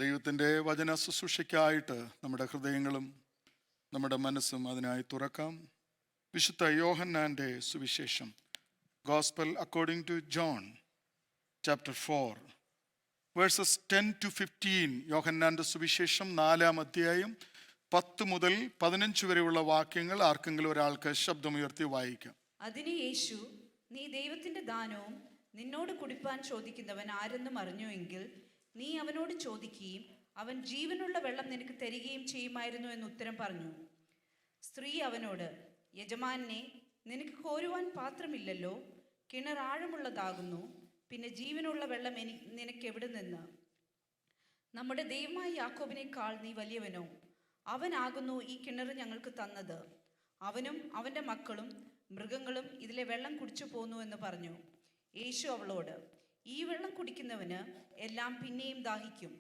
ദൈവത്തിൻ്റെ വചന ശുശ്രൂഷയ്ക്കായിട്ട് നമ്മുടെ ഹൃദയങ്ങളും നമ്മുടെ മനസ്സും അതിനായി തുറക്കാം. വിശുദ്ധ യോഹന്നാൻ്റെ സുവിശേഷം, Gospel according to John, chapter 4, verses 10 to 15. യോഹന്നാൻ്റെ സുവിശേഷം 4-ാം അധ്യായം 10 മുതൽ 15 വരെയുള്ള വാക്യങ്ങൾ ആർക്കെങ്കിലും ഒരാൾക്ക് ശബ്ദമുയർത്തി വായിക്കാം. അതിന് യേശു, നീ ദൈവത്തിന്റെ ദാനവും നിന്നോട് കുടിപ്പാൻ ചോദിക്കുന്നവൻ ആരെന്നും അറിഞ്ഞുവെങ്കിൽ നീ അവനോട് ചോദിക്കുകയും അവൻ ജീവനുള്ള വെള്ളം നിനക്ക് തരികയും ചെയ്യുമായിരുന്നു എന്ന് ഉത്തരം പറഞ്ഞു. സ്ത്രീ അവനോട്, യജമാനെ, നിനക്ക് കോരുവാൻ പാത്രമില്ലല്ലോ, കിണർ ആഴമുള്ളതാകുന്നു, പിന്നെ ജീവനുള്ള വെള്ളം നിനക്ക് എവിടെ നിന്ന്? നമ്മുടെ ദൈവമായ യാക്കോബിനേക്കാൾ നീ വലിയവനോ? അവനാകുന്നു ഈ കിണർ ഞങ്ങൾക്ക് തന്നത്. അവനും അവൻ്റെ മക്കളും മൃഗങ്ങളും ഇതിലെ വെള്ളം കുടിച്ചു പോന്നു എന്ന് പറഞ്ഞു. യേശു അവളോട്, ഈ വെള്ളം കുടിക്കുന്നവന് എല്ലാം പിന്നെയും ദാഹിക്കും.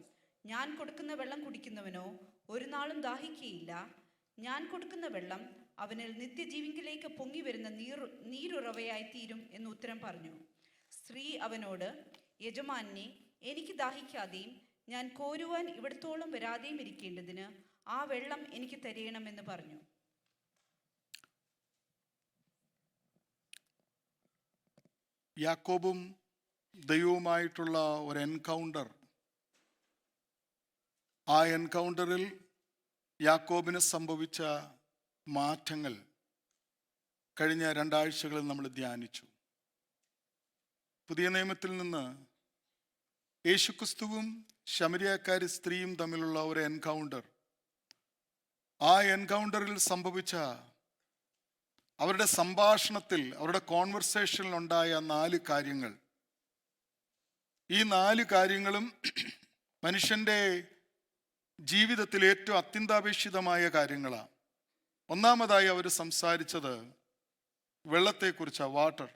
ഞാൻ കൊടുക്കുന്ന വെള്ളം കുടിക്കുന്നവനോ ഒരു നാളും ദാഹിക്കുകയില്ല. ഞാൻ കൊടുക്കുന്ന വെള്ളം അവനിൽ നിത്യജീവിങ്കിലേക്ക് പൊങ്ങി വരുന്ന നീരുറവയായി തീരും എന്ന് ഉത്തരം പറഞ്ഞു. സ്ത്രീ അവനോട്, യജമാനെ, എനിക്ക് ദാഹിക്കാതെയും ഞാൻ കോരുവാൻ ഇവിടത്തോളം വരാതെയും ഇരിക്കേണ്ടതിന് ആ വെള്ളം എനിക്ക് തരയണമെന്ന് പറഞ്ഞു. യാക്കോബും ദൈവവുമായിട്ടുള്ള ഒരു എൻകൗണ്ടർ. ആ എൻകൗണ്ടറിൽ യാക്കോബിന് സംഭവിച്ച മാറ്റങ്ങൾ കഴിഞ്ഞ 2 ആഴ്ചകളിൽ നമ്മൾ ധ്യാനിച്ചു. പുതിയ നിയമത്തിൽ നിന്ന് യേശുക്രിസ്തുവും ശമരിയക്കാരി സ്ത്രീയും തമ്മിലുള്ള ഒരു എൻകൗണ്ടർ, ആ എൻകൗണ്ടറിൽ സംഭവിച്ച അവരുടെ സംഭാഷണത്തിൽ, അവരുടെ കോൺവെർസേഷനിൽ ഉണ്ടായ 4 കാര്യങ്ങൾ. ഈ 4 കാര്യങ്ങളും മനുഷ്യൻ്റെ ജീവിതത്തിൽ ഏറ്റവും അത്യന്താപേക്ഷിതമായ കാര്യങ്ങളാണ്. ഒന്നാമതായി അവർ സംസാരിച്ചത് വെള്ളത്തെക്കുറിച്ചാണ്, വാട്ടർ.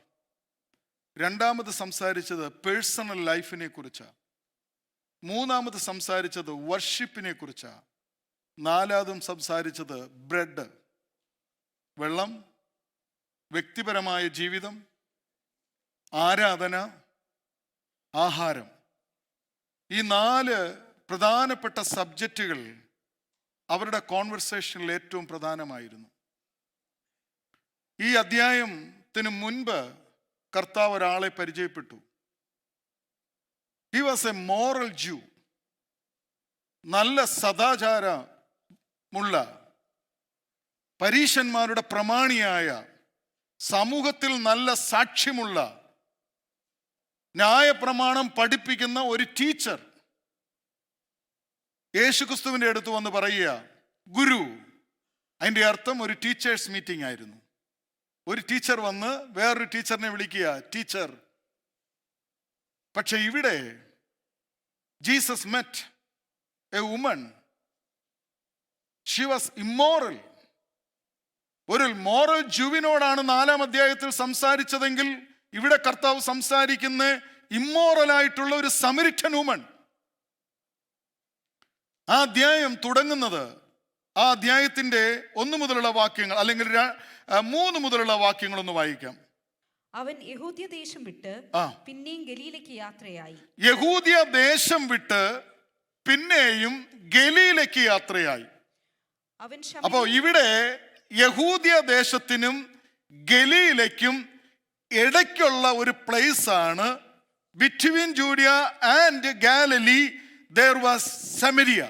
രണ്ടാമത് സംസാരിച്ചത് പേഴ്സണൽ ലൈഫിനെ കുറിച്ചാണ്. മൂന്നാമത് സംസാരിച്ചത് വർഷിപ്പിനെ കുറിച്ചാണ്. നാലാമതും സംസാരിച്ചത് ബ്രെഡ്, വെള്ളം, വ്യക്തിപരമായ ജീവിതം, ആരാധന, ആഹാരം. ഈ 4 പ്രധാനപ്പെട്ട സബ്ജക്റ്റുകൾ അവരുടെ കോൺവെർസേഷനിൽ ഏറ്റവും പ്രധാനമായിരുന്നു. ഈ അധ്യായത്തിന് മുൻപ് കർത്താവ് ഒരാളെ പരിചയപ്പെട്ടു. ഹി വാസ് എ മോറൽ ജൂ. നല്ല സദാചാരമുള്ള പരീശന്മാരുടെ പ്രമാണിയായ, സമൂഹത്തിൽ നല്ല സാക്ഷ്യമുള്ള, ന്യായപ്രമാണം പഠിപ്പിക്കുന്ന ഒരു ടീച്ചർ യേശുക്രിസ്തുവിൻ്റെ അടുത്ത് വന്ന് പറയുക, ഗുരു. അതിൻ്റെ അർത്ഥം ഒരു ടീച്ചേഴ്സ് മീറ്റിംഗ് ആയിരുന്നു. ഒരു ടീച്ചർ വന്ന് വേറൊരു ടീച്ചറിനെ വിളിക്കുക, ടീച്ചർ. പക്ഷെ ഇവിടെ Jesus met A woman. She was immoral. ഒരു മോറൽ ജൂവിനോടാണ് 4-ാം അധ്യായത്തിൽ സംസാരിച്ചതെങ്കിൽ ഇവിടെ കർത്താവ് സംസാരിക്കുന്ന ഇമ്മോറലായിട്ടുള്ള ഒരു സമരിറ്റൻ വുമൺ. ആ അധ്യായം തുടങ്ങുന്നത്, ആ അധ്യായത്തിന്റെ 1 മുതലുള്ള വാക്യങ്ങൾ, അല്ലെങ്കിൽ 3 മുതലുള്ള വാക്യങ്ങളൊന്ന് വായിക്കാം. അവൻ യഹൂദ്യ ദേശം വിട്ട് പിന്നെയും ഗലീലയ്ക്ക് യാത്രയായി. യഹൂദ്യ ദേശം വിട്ട് പിന്നെയും ഗലീലയ്ക്ക് യാത്രയായി. അപ്പോ ഇവിടെ യഹൂദ്യ ദേശത്തിനും ഗലീലയ്ക്കും ഇടയ്ക്കുള്ള ഒരു പ്ലേസ് ആണ്. Between Judea and Galilee there was Samaria.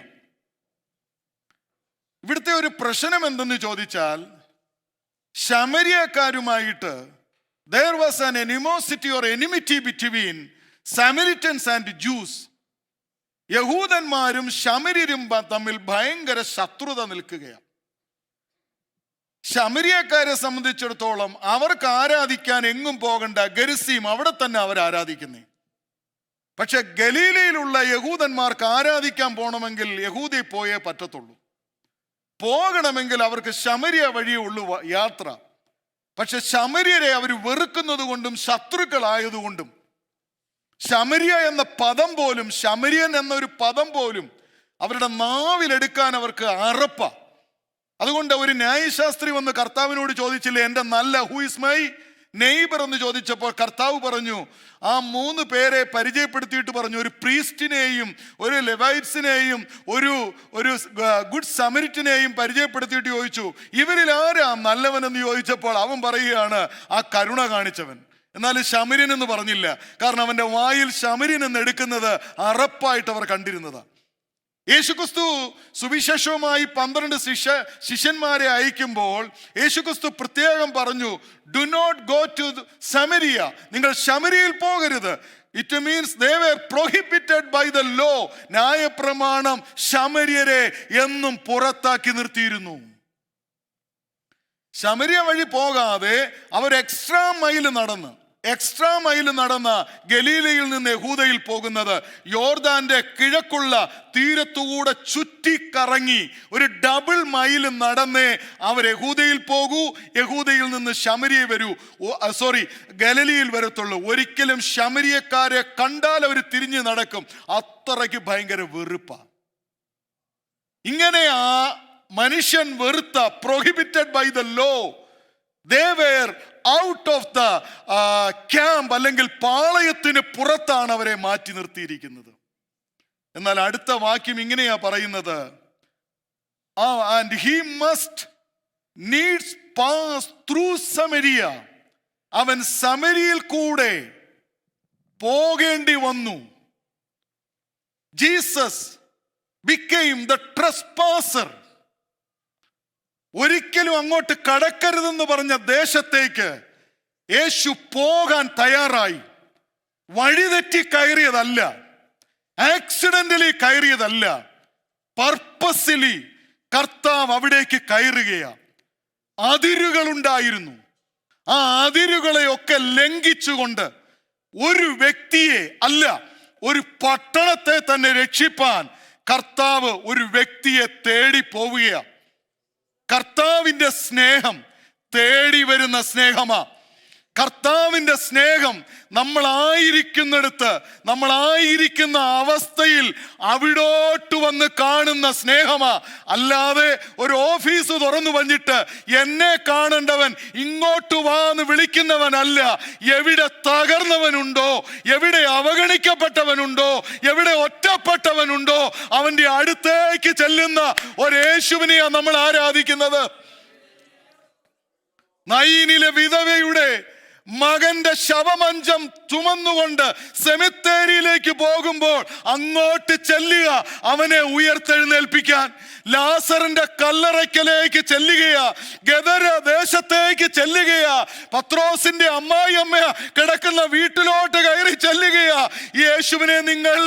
ഇവിടുത്തെ ഒരു പ്രശ്നം എന്തെന്ന് ചോദിച്ചാൽ, ശമരിയക്കാരുമായിട്ട് there was an animosity or enmity between Samaritans and Jews. യഹൂദന്മാരും ശമര്യരും തമ്മിൽ ഭയങ്കര ശത്രുത നിൽക്കുകയാണ്. ശമരിയക്കാരെ സംബന്ധിച്ചിടത്തോളം അവർക്ക് ആരാധിക്കാൻ എങ്ങും പോകണ്ട, ഗെരിസീം, അവിടെ തന്നെ അവർ ആരാധിക്കുന്നേ. പക്ഷെ ഗലീലയിലുള്ള യഹൂദന്മാർക്ക് ആരാധിക്കാൻ പോകണമെങ്കിൽ യഹൂദയിൽ പോയേ പറ്റത്തുള്ളൂ. പോകണമെങ്കിൽ അവർക്ക് ശമരിയ വഴിയേ ഉള്ളൂ യാത്ര. പക്ഷെ ശമര്യരെ അവർ വെറുക്കുന്നത് കൊണ്ടും ശത്രുക്കളായതുകൊണ്ടും ശമരിയ എന്ന പദം പോലും, ശമര്യൻ എന്നൊരു പദം പോലും അവരുടെ നാവിലെടുക്കാൻ അവർക്ക് അറപ്പ. അതുകൊണ്ട് ഒരു ന്യായശാസ്ത്രി വന്ന് കർത്താവിനോട് ചോദിച്ചില്ലേ, എൻ്റെ നല്ല ഹൂ ഇസ് മൈ നെയ്ബർ എന്ന് ചോദിച്ചപ്പോൾ കർത്താവ് പറഞ്ഞു, ആ 3 പേരെ പരിചയപ്പെടുത്തിയിട്ട് പറഞ്ഞു, ഒരു പ്രീസ്റ്റിനെയും ഒരു ലെവൈറ്റ്സിനെയും ഒരു ഗുഡ് സമരിറ്റിനെയും പരിചയപ്പെടുത്തിയിട്ട് ചോദിച്ചു, ഇവരിൽ ആരാ നല്ലവനെന്ന് ചോദിച്ചപ്പോൾ അവൻ പറയുകയാണ്, ആ കരുണ കാണിച്ചവൻ. എന്നാൽ ശമര്യൻ എന്ന് പറഞ്ഞില്ല, കാരണം അവന്റെ വായിൽ ശമര്യൻ എന്ന് എടുക്കുന്നത് അറപ്പായിട്ട് അവർ കണ്ടിരുന്നതാണ്. യേശുക്രിസ്തു സുവിശേഷവുമായി 12 ശിഷ്യന്മാരെ അയക്കുമ്പോൾ യേശുക്രിസ്തു പ്രത്യേകം പറഞ്ഞു, do not go to Samaria, നിങ്ങൾ ശമരിയിൽ പോകരുത്. It means they were prohibited by the law. ന്യായപ്രമാണം ശമര്യരെ എന്നും പുറത്താക്കി നിർത്തിയിരുന്നു. ശമരിയ വഴി പോകാതെ അവർ എക്സ്ട്രാ മൈൽ നടന്ന ഗലീലയിൽ നിന്ന് യഹൂദയിൽ പോകുന്നത് യോർദാന്റെ കിഴക്കുള്ള തീരത്തുകൂടെ ചുറ്റിക്കറങ്ങി ഒരു ഡബിൾ മൈൽ നടന്നേ അവർ യഹൂദയിൽ പോകൂ, യഹൂദയിൽ നിന്ന് ശമരിയ ഗലലിയിൽ വരത്തുള്ളൂ. ഒരിക്കലും ശമരിയക്കാരെ കണ്ടാൽ അവർ തിരിഞ്ഞു നടക്കും, അത്രയ്ക്ക് ഭയങ്കര വെറുപ്പാ. ഇങ്ങനെ ആ മനുഷ്യൻ വെറുത്ത, prohibited by the law, they were out of the camp, അല്ലെങ്കിൽ പാളയത്തിന് പുറത്താണ് അവരെ മാറ്റി നിർത്തിയിരിക്കുന്നത്. എന്നാൽ അടുത്ത വാക്യം ഇങ്ങനെയാ പറയുന്നത്, and he must needs pass through Samaria. അവൻ സമരിയിൽ കൂടെ പോകേണ്ടി വന്നു. Jesus became the trespasser. ഒരിക്കലും അങ്ങോട്ട് കടക്കരുതെന്ന് പറഞ്ഞ ദേശത്തേക്ക് യേശു പോകാൻ തയ്യാറായി. വഴിതെറ്റി കയറിയതല്ല, ആക്സിഡന്റലി കയറിയതല്ല, പർപ്പസ്ലി കർത്താവ് അവിടേക്ക് കയറുകയാണ്. അതിരുകളുണ്ടായിരുന്നു. ആ അതിരുകളെയൊക്കെ ലംഘിച്ചുകൊണ്ട് ഒരു വ്യക്തിയെ അല്ല, ഒരു പട്ടണത്തെ തന്നെ രക്ഷിപ്പാൻ കർത്താവ് ഒരു വ്യക്തിയെ തേടി പോവുകയാണ്. കർത്താവിന്റെ സ്നേഹം തേടി വരുന്ന സ്നേഹമാ. കർത്താവിന്റെ സ്നേഹം നമ്മളായിരിക്കുന്നിടത്ത്, നമ്മളായിരിക്കുന്ന അവസ്ഥയിൽ അവിടോട്ട് വന്ന് കാണുന്ന സ്നേഹമാ. അല്ലാതെ ഒരു ഓഫീസ് തുറന്നു വന്നിട്ട് എന്നെ കാണേണ്ടവൻ ഇങ്ങോട്ട് വാന്ന് വിളിക്കുന്നവനല്ല. എവിടെ തകർന്നവനുണ്ടോ, എവിടെ അവഗണിക്കപ്പെട്ടവനുണ്ടോ, എവിടെ ഒറ്റപ്പെട്ടവനുണ്ടോ, അവന്റെ അടുത്തേക്ക് ചെല്ലുന്ന ഒരു യേശുവിനെയാ നമ്മൾ ആരാധിക്കുന്നത്. നയീനിലെ വിധവയുടെ മകന്റെ ശവമഞ്ചം ചുമന്നുകൊണ്ട് സെമിത്തേരിയിലേക്ക് പോകുമ്പോൾ അങ്ങോട്ട് ചെല്ലുക, അവനെ ഉയർത്തെഴുന്നേൽപ്പിക്കാൻ. ലാസറിന്റെ കല്ലറയ്ക്കലേക്ക് ചെല്ലുകയാ, ഗദര ദേശത്തേക്ക് ചെല്ലുകയാ, പത്രോസിന്റെ അമ്മായിയമ്മ കിടക്കുന്ന വീട്ടിലോട്ട് കയറി ചെല്ലുകയാ. യേശുവിനെ നിങ്ങൾ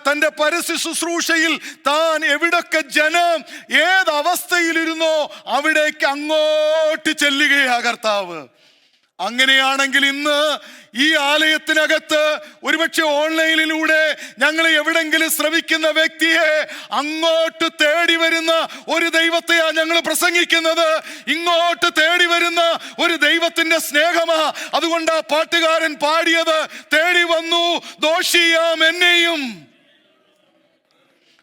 തന്റെ പരസ്യ ശുശ്രൂഷയിൽ താൻ എവിടൊക്കെ ജനം ഏത് അവസ്ഥയിലിരുന്നോ അവിടേക്ക് അങ്ങോട്ട് ചെല്ലുകയാ കർത്താവ്. അങ്ങനെയാണെങ്കിൽ ഇന്ന് ഈ ആലയത്തിനകത്ത് ഒരുപക്ഷെ ഓൺലൈനിലൂടെ ഞങ്ങൾ എവിടെങ്കിലും ശ്രവിക്കുന്ന വ്യക്തിയെ അങ്ങോട്ട് തേടി വരുന്ന ഒരു ദൈവത്തെയാ ഞങ്ങൾ പ്രസംഗിക്കുന്നത്. ഇങ്ങോട്ട് തേടി വരുന്ന ഒരു ദൈവത്തിന്റെ സ്നേഹമാ. അതുകൊണ്ട് ആ പാട്ടുകാരൻ പാടിയത്, തേടി വന്നു ദോഷിയാം എന്നെയും.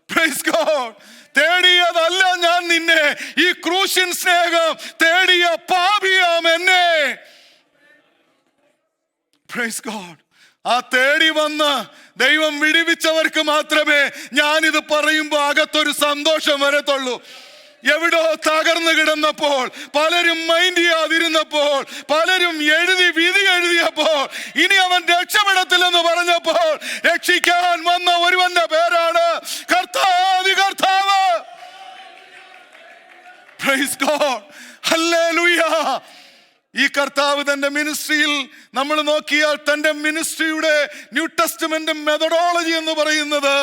Praise God. തേടിയതല്ല ഞാൻ നിന്നെ, ഈ ക്രൂശിൻ സ്നേഹം തേടിയ പാപിയാം എന്നെ. Praise God. ആ തേടി വന്ന് ദൈവം വിടിവിച്ചവർക്ക് മാത്രമേ ഞാനിത് പറയുമ്പോൾ അകത്തൊരു സന്തോഷം വരത്തുള്ളൂ. എവിടോ തകർന്നു കിടന്നപ്പോൾ, പലരും മൈൻഡ് ചെയ്യാതിരുന്നപ്പോൾ, പലരും വിധി എഴുതിയപ്പോൾ, ഇനി അവൻ രക്ഷപ്പെടത്തില്ലെന്ന് പറഞ്ഞപ്പോൾ രക്ഷിക്കാൻ വന്ന ഒരുവന്റെ പേരാണ് കർത്താവ്. Praise God. Hallelujah. ഈ കർത്താവ് തന്റെ മിനിസ്ട്രിയിൽ നമ്മൾ നോക്കിയാൽ തന്റെ മിനിസ്ട്രിയുടെ ന്യൂ ടെസ്റ്റ്മെന്റ് മെത്തഡോളജി എന്ന് പറയുന്നത്,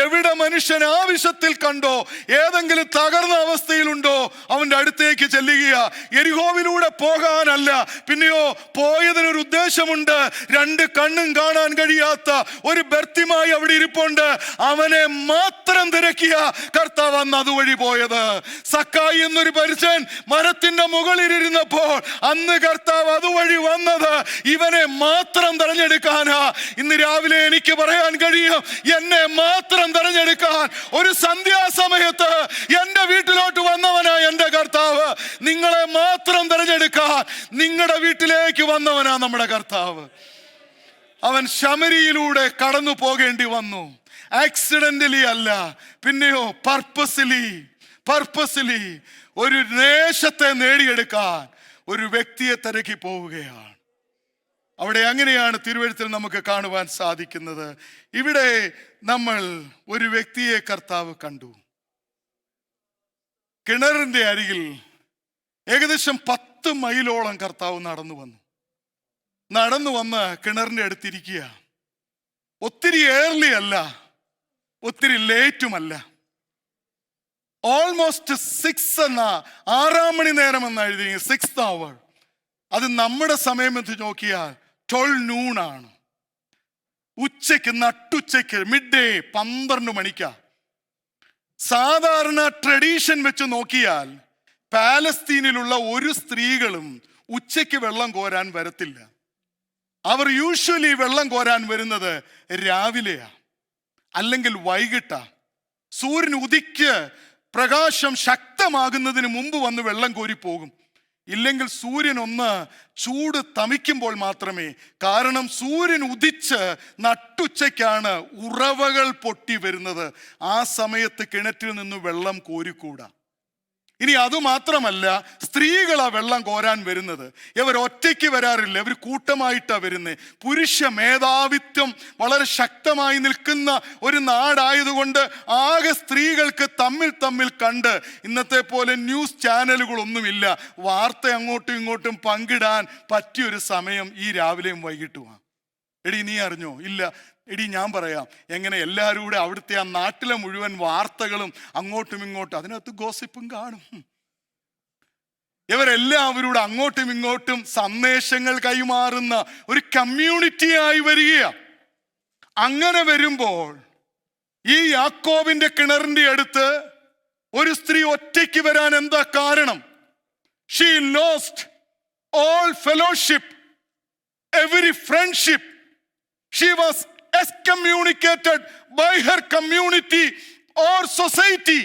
എവിടെ മനുഷ്യൻ ആവശ്യത്തിൽ കണ്ടോ, ഏതെങ്കിലും തകർന്ന അവസ്ഥയിലുണ്ടോ അവന്റെ അടുത്തേക്ക് ചെല്ലുകയാ. എരിഹോവിലൂടെ പോകാനല്ല, പിന്നെയോ പോയതിനൊരു ഉദ്ദേശമുണ്ട്. 2 കണ്ണും കാണാൻ കഴിയാത്ത ഒരു ബർത്തിമായി അവിടെ ഇരിപ്പുണ്ട്. അവനെ മാത്രം തിരക്കിയ കർത്താവ് അന്ന് അതുവഴി പോയത്. സക്കായി എന്നൊരു പരുഷൻ മരത്തിന്റെ മുകളിലിരുന്നപ്പോൾ അന്ന് കർത്താവ് അതുവഴി വന്നത് ഇവനെ മാത്രം തെരഞ്ഞെടുക്കാനാ. ഇന്ന് രാവിലെ എനിക്ക് പറയാൻ കഴിയും, എന്നെ മാത്രം തെരഞ്ഞെടുക്കാൻ ഒരു സന്ധ്യാസമയത്ത് എന്റെ വീട്ടിലോട്ട് വന്നവനാ എന്റെ കർത്താവ്. നിങ്ങളെ മാത്രം തെരഞ്ഞെടുക്കാൻ നേടിയെടുക്കാൻ നിങ്ങളുടെ വീട്ടിലേക്ക് വന്നവനാ നമ്മുടെ കർത്താവ്. അവൻ ശമരിയിലൂടെ കടന്നു പോകേണ്ടി വന്നു. ആക്സിഡന്റലി അല്ല, പിന്നെയോ പർപ്പസ്ലി ഒരു ദേശത്തെ നേടിയെടുക്കാൻ ഒരു വ്യക്തിയെ തിരക്കി പോവുകയാണ്. അവിടെ അങ്ങനെയാണ് തിരുവെഴുത്തിൽ നമുക്ക് കാണുവാൻ സാധിക്കുന്നത്. ഇവിടെ നമ്മൾ ഒരു വ്യക്തിയെ കർത്താവ് കണ്ടു. കിണറിന്റെ അരികിൽ ഏകദേശം 10 മൈലോളം കർത്താവ് നടന്നു വന്ന് കിണറിന്റെ അടുത്തിരിക്കുക. ഒത്തിരി ഏർലി അല്ല, ഒത്തിരി ലേറ്റുമല്ല. ഓൾമോസ്റ്റ് 6 എന്ന 6 മണി നേരം എന്ന് എഴുതി, 6th hour. അത് നമ്മുടെ സമയം എന്ന് നോക്കിയാൽ 12 noon ആണ്. ഉച്ചയ്ക്ക്, നട്ടുച്ചയ്ക്ക്, മിഡ് ഡേ 12 മണിക്കാ. സാധാരണ ട്രഡീഷൻ വെച്ച് നോക്കിയാൽ പാലസ്തീനിലുള്ള ഒരു സ്ത്രീകളും ഉച്ചയ്ക്ക് വെള്ളം കോരാൻ വരത്തില്ല. അവർ യൂഷ്വലി വെള്ളം കോരാൻ വരുന്നത് രാവിലെയാ, അല്ലെങ്കിൽ വൈകിട്ടാ. സൂര്യൻ ഉദിക്ക് പ്രകാശം ശക്തമാകുന്നതിന് മുമ്പ് വന്ന് വെള്ളം കോരി പോകും. ഇല്ലെങ്കിൽ സൂര്യൻ ഒന്ന് ചൂട് തമിക്കുമ്പോൾ മാത്രമേ. കാരണം സൂര്യൻ ഉദിച്ച് നട്ടുച്ചയ്ക്കാണ് ഉറവകൾ പൊട്ടി വരുന്നത്. ആ സമയത്ത് കിണറ്റിൽ നിന്ന് വെള്ളം കോരിക്കൂടാ. ഇനി അതുമാത്രമല്ല, സ്ത്രീകളാ വെള്ളം കോരാൻ വരുന്നത്. ഇവർ ഒറ്റയ്ക്ക് വരാറില്ല, ഇവർ കൂട്ടമായിട്ടാ വരുന്നത്. പുരുഷ മേധാവിത്വം വളരെ ശക്തമായി നിൽക്കുന്ന ഒരു നാടായതുകൊണ്ട് ആകെ സ്ത്രീകൾക്ക് തമ്മിൽ കണ്ട്, ഇന്നത്തെ പോലെ ന്യൂസ് ചാനലുകളൊന്നുമില്ല, വാർത്ത അങ്ങോട്ടും ഇങ്ങോട്ടും പങ്കിടാൻ പറ്റിയൊരു സമയം ഈ രാവിലെയും വൈകിട്ടുമാണ്. എടി നീ അറിഞ്ഞോ? ഇല്ല. എടി ഞാൻ പറയാം എങ്ങനെ. എല്ലാവരും കൂടെ അവിടുത്തെ ആ നാട്ടിലെ മുഴുവൻ വാർത്തകളും അങ്ങോട്ടും ഇങ്ങോട്ടും, അതിനകത്ത് ഗോസിപ്പും കാണും. ഇവരെല്ലാവരോട് അങ്ങോട്ടും ഇങ്ങോട്ടും സന്ദേശങ്ങൾ കൈമാറുന്ന ഒരു കമ്മ്യൂണിറ്റിയായി വരികയാണ്. അങ്ങനെ വരുമ്പോൾ ഈ യാക്കോബിന്റെ കിണറിന്റെ അടുത്ത് ഒരു സ്ത്രീ ഒറ്റയ്ക്ക് വരാൻ എന്താ കാരണം? She lost all fellowship, every friendship. She was excommunicated by her community or society.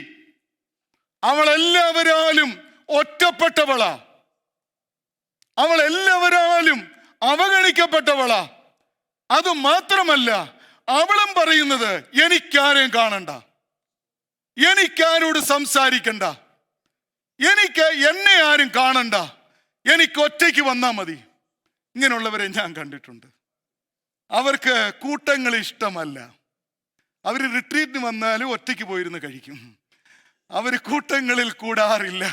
അവൾ എല്ലാവരാലും ഒറ്റപ്പെട്ടവളാ, അവൾ എല്ലാവരാലും അവഗണിക്കപ്പെട്ടവളാ. അത് മാത്രമല്ല, അവളും പറയുന്നത് എനിക്കാരെയും കാണണ്ട, എനിക്കാരോട് സംസാരിക്കണ്ട, എന്നെ ആരും കാണണ്ട, എനിക്ക് ഒറ്റയ്ക്ക് വന്നാൽ മതി. ഇങ്ങനെയുള്ളവരെ ഞാൻ കണ്ടിട്ടുണ്ട്. അവർക്ക് കൂട്ടങ്ങൾ ഇഷ്ടമല്ല. അവർ റിട്രീറ്റിന് വന്നാലും ഒറ്റയ്ക്ക് പോയിരുന്ന് കഴിക്കും. അവർ കൂട്ടങ്ങളിൽ കൂടാറില്ല.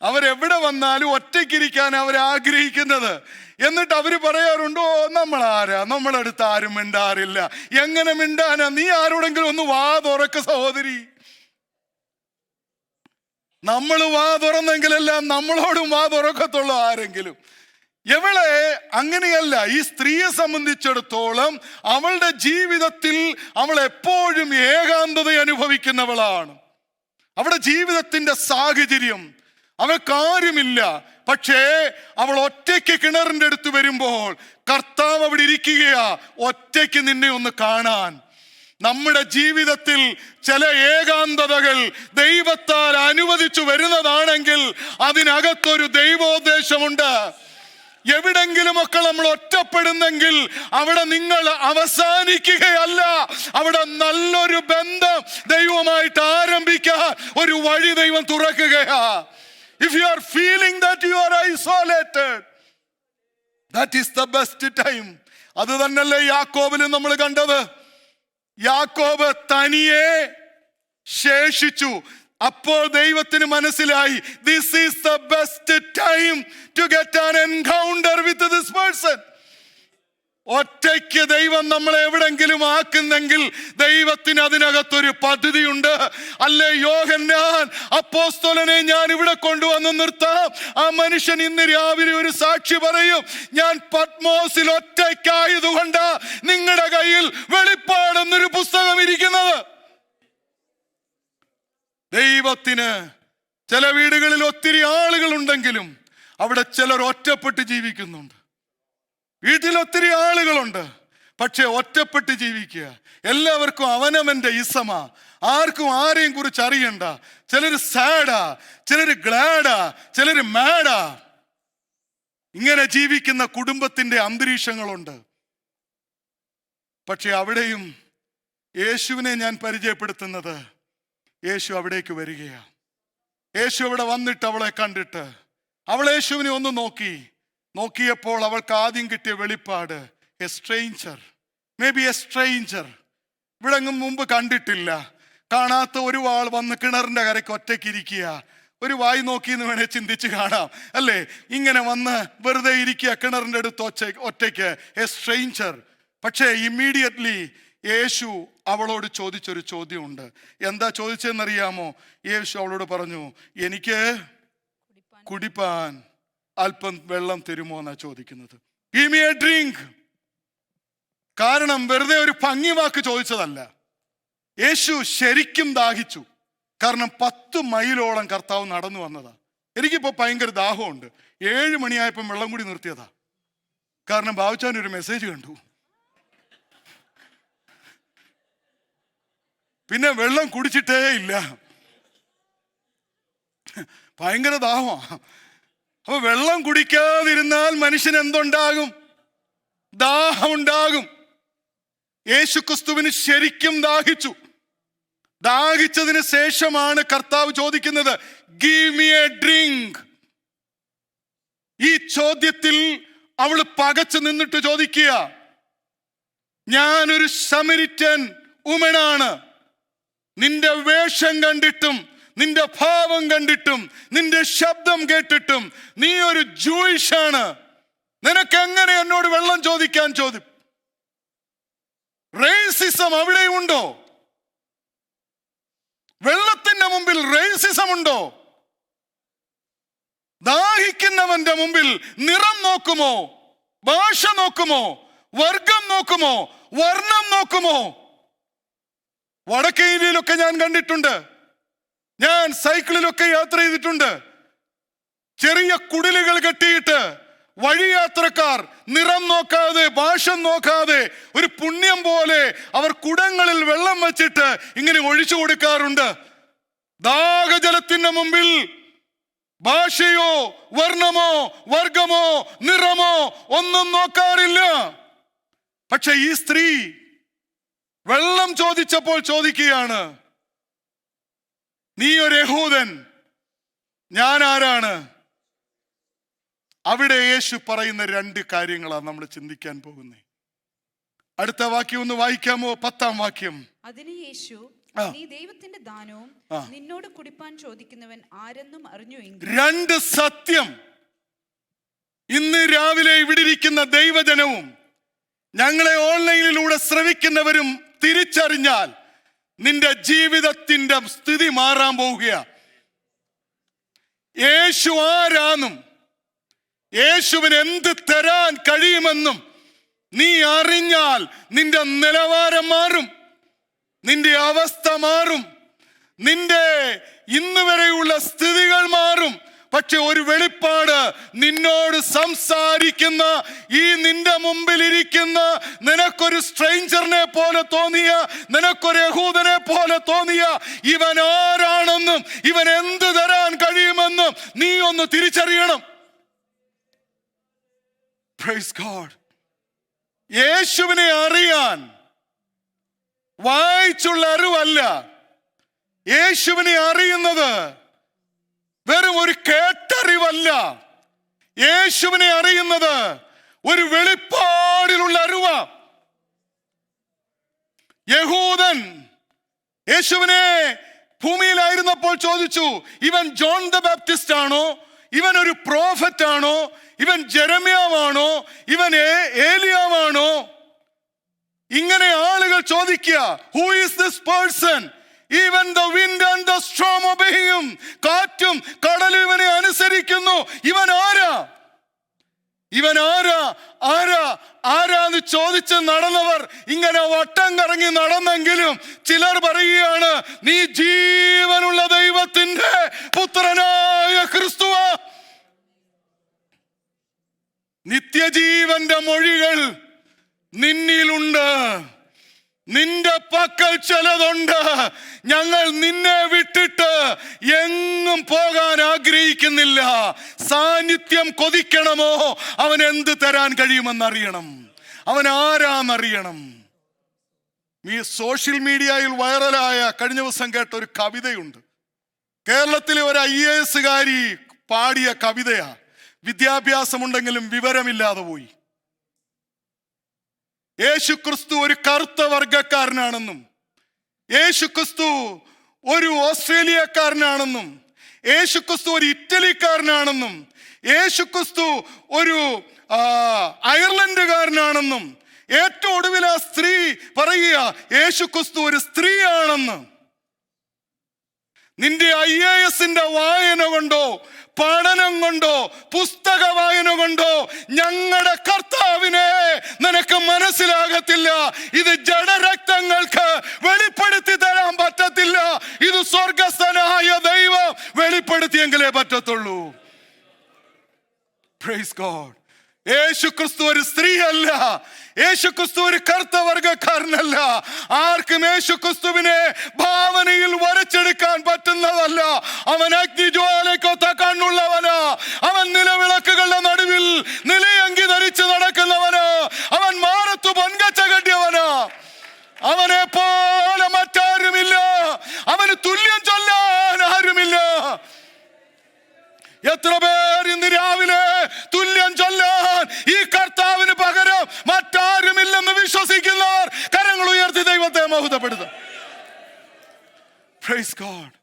അവരെവിടെ വന്നാലും ഒറ്റയ്ക്കിരിക്കാൻ അവർ ആഗ്രഹിക്കുന്നത്. എന്നിട്ട് അവർ പറയാറുണ്ടോ, നമ്മളാരാ, നമ്മളടുത്ത് ആരും മിണ്ടാറില്ല. എങ്ങനെ മിണ്ടാനാ? നീ ആരോടെങ്കിലും ഒന്ന് വാ തുറക്ക സഹോദരി. നമ്മൾ വാ തുറന്നെങ്കിലെല്ലാം നമ്മളോടും വാ തുറക്കത്തുള്ളൂ ആരെങ്കിലും. ഇവളെ അങ്ങനെയല്ല. ഈ സ്ത്രീയെ സംബന്ധിച്ചിടത്തോളം അവളുടെ ജീവിതത്തിൽ അവൾ എപ്പോഴും ഏകാന്തത അനുഭവിക്കുന്നവളാണ്. അവളുടെ ജീവിതത്തിന്റെ സാഹചര്യം, അവൾക്കാരുമില്ല. പക്ഷേ അവൾ ഒറ്റയ്ക്ക് കിണറിന്റെ അടുത്ത് വരുമ്പോൾ കർത്താവ് അവിടെ ഇരിക്കുകയാ, ഒറ്റയ്ക്ക് നിന്നെ ഒന്ന് കാണാൻ. നമ്മുടെ ജീവിതത്തിൽ ചില ഏകാന്തതകൾ ദൈവത്താൽ അനുവദിച്ചു വരുന്നതാണെങ്കിൽ അതിനകത്തൊരു ദൈവോദ്ദേശമുണ്ട്. എവിടെങ്കിലുമൊക്കെ നമ്മൾ ഒറ്റപ്പെടുന്നെങ്കിൽ അവിടെ നിങ്ങൾ അവസാനിക്കുകയല്ല, അവിടെ നല്ലൊരു ബന്ധം ദൈവമായിട്ട് ആരംഭിക്കാൻ ഒരു വഴി ദൈവം തുറക്കുകയാ. If you are feeling that you are isolated, that is the best time. അത് തന്നെയല്ലേ യാക്കോബിലും നമ്മൾ കണ്ടത്. യാക്കോബ് തനിയെ ശേഷിച്ചു. അപ്പോൾ ദൈവത്തിന് മനസ്സിലായി, this is the best time to get an encounter with this person. ഒറ്റയ്ക്ക് ദൈവം നമ്മളെ എവിടെങ്കിലും ആക്കുന്നെങ്കിൽ ദൈവത്തിന് അതിനകത്തൊരു പദ്ധതിയുണ്ട്. അല്ലേ യോഹന്നാൻ അപ്പോസ്തലനെ ഞാൻ ഇവിടെ കൊണ്ടുവന്ന് നിർത്താം. ആ മനുഷ്യൻ ഇന്ന് രാവിലെ ഒരു സാക്ഷി പറയും, ഞാൻ പത്മോസിൽ ഒറ്റയ്ക്കായതുകൊണ്ട് നിങ്ങളുടെ കയ്യിൽ വെളിപ്പാടെന്നൊരു പുസ്തകം ഇരിക്കുന്നത്. ദൈവത്തിന് ചില വീടുകളിൽ ഒത്തിരി ആളുകൾ ഉണ്ടെങ്കിലും അവിടെ ചിലർ ഒറ്റപ്പെട്ട് ജീവിക്കുന്നുണ്ട്. വീട്ടിൽ ഒത്തിരി ആളുകളുണ്ട്, പക്ഷെ ഒറ്റപ്പെട്ട് ജീവിക്കുക. എല്ലാവർക്കും അവനവന്റെ ഇസമാ, ആർക്കും ആരെയും കുറിച്ച് അറിയണ്ട. ചിലർ സാഡാ, ചിലർ ഗ്ലാഡാ, ചിലർ മാഡാ. ഇങ്ങനെ ജീവിക്കുന്ന കുടുംബത്തിന്റെ അന്തരീക്ഷങ്ങളുണ്ട്. പക്ഷെ അവിടെയും യേശുവിനെ ഞാൻ പരിചയപ്പെടുത്തുന്നത്, യേശു അവിടേക്ക് വരികയാണ്. യേശു അവിടെ വന്നിട്ട് അവളെ കണ്ടിട്ട് അവൾ യേശുവിനെ ഒന്ന് നോക്കിയപ്പോൾ അവൾക്ക് ആദ്യം കിട്ടിയ വെളിപ്പാട്, A stranger, may be A stranger. ഇവിടെ എങ്ങും മുമ്പ് കണ്ടിട്ടില്ല, കാണാത്ത ഒരു ആൾ വന്ന് കിണറിന്റെ കരയ്ക്ക് ഒറ്റയ്ക്ക് ഇരിക്കുക. ഒരു വായി നോക്കിയെന്ന് വേണേ ചിന്തിച്ച് കാണാം അല്ലേ? ഇങ്ങനെ വന്ന് വെറുതെ ഇരിക്കുക കിണറിന്റെ അടുത്ത് ഒറ്റയ്ക്ക്, എ സ്ട്രേഞ്ചർ. പക്ഷേ ഇമ്മീഡിയറ്റ്ലി യേശു അവളോട് ചോദിച്ചൊരു ചോദ്യമുണ്ട്. എന്താ ചോദിച്ചതെന്നറിയാമോ? യേശു അവളോട് പറഞ്ഞു, എനിക്ക് കുടിപ്പാൻ അല്പം വെള്ളം തരുമോ എന്നാ ചോദിക്കുന്നത്. Give me a drink. കാരണം വെറുതെ ഒരു ഭംഗി വാക്ക് ചോദിച്ചതല്ല. യേശു ശരിക്കും ദാഹിച്ചു. കാരണം 10 മൈലോളം കർത്താവ് നടന്നു വന്നതാ. എനിക്കിപ്പോ ഭയങ്കര ദാഹമുണ്ട്. 7 മണിയായപ്പോൾ വെള്ളം കൂടി നിർത്തിയതാ. കാരണം ബാബുച്ചാൻ ഒരു മെസ്സേജ് കണ്ടു, പിന്നെ വെള്ളം കുടിച്ചിട്ടേ ഇല്ല. ഭയങ്കര ദാഹമാണ്. അപ്പൊ വെള്ളം കുടിക്കാതിരുന്നാൽ മനുഷ്യന് എന്തുണ്ടാകും? ദാഹമുണ്ടാകും. യേശുക്രിസ്തുവിന് ശരിക്കും ദാഹിച്ചു. ദാഹിച്ചതിന് ശേഷമാണ് കർത്താവ് ചോദിക്കുന്നത്, ഗീവ് മീ എ ഡ്രിങ്ക്. ഈ ചോദ്യത്തിൽ അവള് പകച്ചു നിന്നിട്ട് ചോദിക്കുക, ഞാനൊരു സമരിറ്റൻ ഉമനാണ്. നിന്റെ വേഷം കണ്ടിട്ടും നിന്റെ ഭാവം കണ്ടിട്ടും നിന്റെ ശബ്ദം കേട്ടിട്ടും നീ ഒരു ജൂയിഷാണ്. നിനക്ക് എങ്ങനെ എന്നോട് വെള്ളം ചോദിക്കാൻ ചോദ്യം? റേസിസം അവിടെയുണ്ടോ? വെള്ളത്തിന്റെ മുമ്പിൽ റേസിസം ഉണ്ടോ? ദാഹിക്കുന്നവന്റെ മുമ്പിൽ നിറം നോക്കുമോ? ഭാഷ നോക്കുമോ? വർഗം നോക്കുമോ? വർണ്ണം നോക്കുമോ? വടക്കേ ഇന്ത്യയിലൊക്കെ ഞാൻ കണ്ടിട്ടുണ്ട്. ഞാൻ സൈക്കിളിലൊക്കെ യാത്ര ചെയ്തിട്ടുണ്ട്. ചെറിയ കുടിലുകൾ കെട്ടിയിട്ട് വഴിയാത്രക്കാർ നിറം നോക്കാതെ ഭാഷ നോക്കാതെ ഒരു പുണ്യം പോലെ അവർ കുടങ്ങളിൽ വെള്ളം വെച്ചിട്ട് ഇങ്ങനെ ഒഴിച്ചു കൊടുക്കാറുണ്ട്. ദാഹജലത്തിന്റെ മുമ്പിൽ ഭാഷയോ വർണ്ണമോ വർഗമോ നിറമോ ഒന്നും നോക്കാറില്ല. പക്ഷെ ഈ സ്ത്രീ വെള്ളം ചോദിച്ചപ്പോൾ ചോദിക്കുകയാണ്, നീ ഒരു യഹൂദൻ, ഞാൻ ആരാണ്? അവിടെ യേശു പറയുന്ന 2 കാര്യങ്ങളാണ് നമ്മൾ ചിന്തിക്കാൻ പോകുന്നത്. അടുത്ത വാക്യം ഒന്ന് വായിക്കാമോ? 10-ാം വാക്യം. അതിന് യേശു, നീ ദൈവത്തിന്റെ ദാനവും നിന്നോട് കുടിപ്പാൻ ചോദിക്കുന്നവൻ ആരെന്നും അറിഞ്ഞു എങ്കിൽ. 2 സത്യം ഇന്ന് രാവിലെ ഇവിടെ ഇരിക്കുന്ന ദൈവജനവും ഞങ്ങളെ ഓൺലൈനിലൂടെ ശ്രവിക്കുന്നവരും തിരിച്ചറിഞ്ഞാൽ നിന്റെ ജീവിതത്തിന്റെ സ്ഥിതി മാറാൻ പോവുകയാ. യേശു ആരാന്നും യേശുവിന് എന്ത് തരാൻ കഴിയുമെന്നും നീ അറിഞ്ഞാൽ നിന്റെ നിലവാരം മാറും, നിന്റെ അവസ്ഥ മാറും, നിന്റെ ഇന്ന് വരെയുള്ള സ്ഥിതികൾ മാറും. പക്ഷെ ഒരു വെളിപ്പാട് നിന്നോട് സംസാരിക്കുന്ന ഈ നിന്റെ മുമ്പിൽ ഇരിക്കുന്ന നിനക്കൊരു സ്ട്രേഞ്ചറിനെ പോലെ തോന്നിയ, നിനക്കൊരു യഹൂദനെ പോലെ തോന്നിയ ഇവൻ ആരാണെന്നും ഇവൻ എന്ത് തരാൻ കഴിയുമെന്നും നീ ഒന്ന് തിരിച്ചറിയണം. Praise God. യേശുവിനെ അറിയാൻ വായിച്ചുള്ള അറിവല്ല. യേശുവിനെ അറിയുന്നത് വെറും ഒരു കേട്ടറിവല്ല. യേശുവിനെ അറിയുന്നത് ഒരു വെളിപ്പാടിലുള്ള അറിവാ. യഹൂദൻ യേശുവിനെ ഭൂമിയിലായിരുന്നപ്പോൾ ചോദിച്ചു, ഇവൻ ജോൺ ദ ബാപ്റ്റിസ്റ്റ് ആണോ? ഇവൻ ഒരു പ്രോഫറ്റ് ആണോ? ഇവൻ ജെരമ്യാവാണോ? ഇവൻ ഏലിയാവാണോ? ഇങ്ങനെ ആളുകൾ ചോദിക്കുക, who is this person? Even the wind and the storm obey him. കാറ്റും കടലും ഇവനെ അനുസരിക്കുന്നു. ഇവൻ ആരാ? ഇവൻ ആരാ? ആരാ? ആരാന്ന് ചോദിച്ച് നടന്നവർ ഇങ്ങനെ വട്ടം കറങ്ങി നടന്നെങ്കിലും ചിലർ പറയുകയാണ്, നീ ജീവനുള്ള ദൈവത്തിന്റെ പുത്രനായ ക്രിസ്തുവ. നിത്യജീവന്റെ മൊഴികൾ നിന്നിലുണ്ട്. നിന്റെ പക്കൽ ചിലതുണ്ട്. ഞങ്ങൾ നിന്നെ വിട്ടിട്ട് എങ്ങും പോകാൻ ആഗ്രഹിക്കുന്നില്ല. സാന്നിധ്യം കൊതിക്കണമോ? അവൻ എന്ത് തരാൻ കഴിയുമെന്നറിയണം. അവൻ ആരാന്നറിയണം. ഈ സോഷ്യൽ മീഡിയയിൽ വൈറലായ കഴിഞ്ഞ ദിവസം കേട്ട ഒരു കവിതയുണ്ട്. കേരളത്തിലെ ഒരു IAS പാടിയ കവിതയാ. വിദ്യാഭ്യാസമുണ്ടെങ്കിലും വിവരമില്ലാതെ പോയി. യേശുക്രിസ്തു ഒരു കറുത്ത വർഗക്കാരനാണെന്നും, യേശുക്രിസ്തു ഒരു ഓസ്ട്രേലിയക്കാരനാണെന്നും, യേശുക്രിസ്തു ഒരു ഇറ്റലിക്കാരനാണെന്നും, യേശുക്രിസ്തു ഒരു അയർലൻഡുകാരനാണെന്നും, ഏറ്റവും ഒടുവിൽ ആ സ്ത്രീ പറയുക യേശുക്രിസ്തു ഒരു സ്ത്രീയാണെന്ന്. നിന്റെ IAS വായന കൊണ്ടോ പഠനം കൊണ്ടോ പുസ്തക വായന കൊണ്ടോ ഞങ്ങളുടെ കർത്താവിനെ നിനക്ക് മനസ്സിലാകത്തില്ല. ഇത് ജഡരക്തങ്ങൾക്ക് വെളിപ്പെടുത്തി തരാൻ പറ്റത്തില്ല. ഇത് സ്വർഗസ്ഥനായ ദൈവം വെളിപ്പെടുത്തിയെങ്കിലേ പറ്റത്തുള്ളൂ. Praise God. യേശുക്രിസ്തു ഒരു സ്ത്രീയല്ല, യേശുക്രിസ്തു ഒരു കർത്തവർഗക്കാരനല്ല. ആർക്കും യേശുക്രിസ്തുവിനെ ഭാവനയിൽ വരച്ചെടുക്കാൻ പറ്റുന്നതല്ല. അവൻ അഗ്നിജ്വാലയ്ക്കൊത്ത കണ്ണുള്ളവനാ. അവൻ നിലവിളക്കുകളുടെ നടുവിൽ നിലയങ്കി ധരിച്ച് നടക്കുന്നവനാ. അവൻ മാറത്തു പൊൻകച്ച കെട്ടിയവനാ. അവനെ പോലെ മറ്റാരുമില്ല. അവന് തുല്യം ചൊല്ലാൻ ആരുമില്ല. എത്ര പേർ ഇന്ന് രാവിലെ തുല്യം ചൊല്ലാൻ ഈ കർത്താവിന് പകരം മറ്റാരുമില്ലെന്ന് വിശ്വസിക്കുന്നവർ കരങ്ങൾ ഉയർത്തി ദൈവത്തെ മഹത്വപ്പെടുത്തും. Praise God.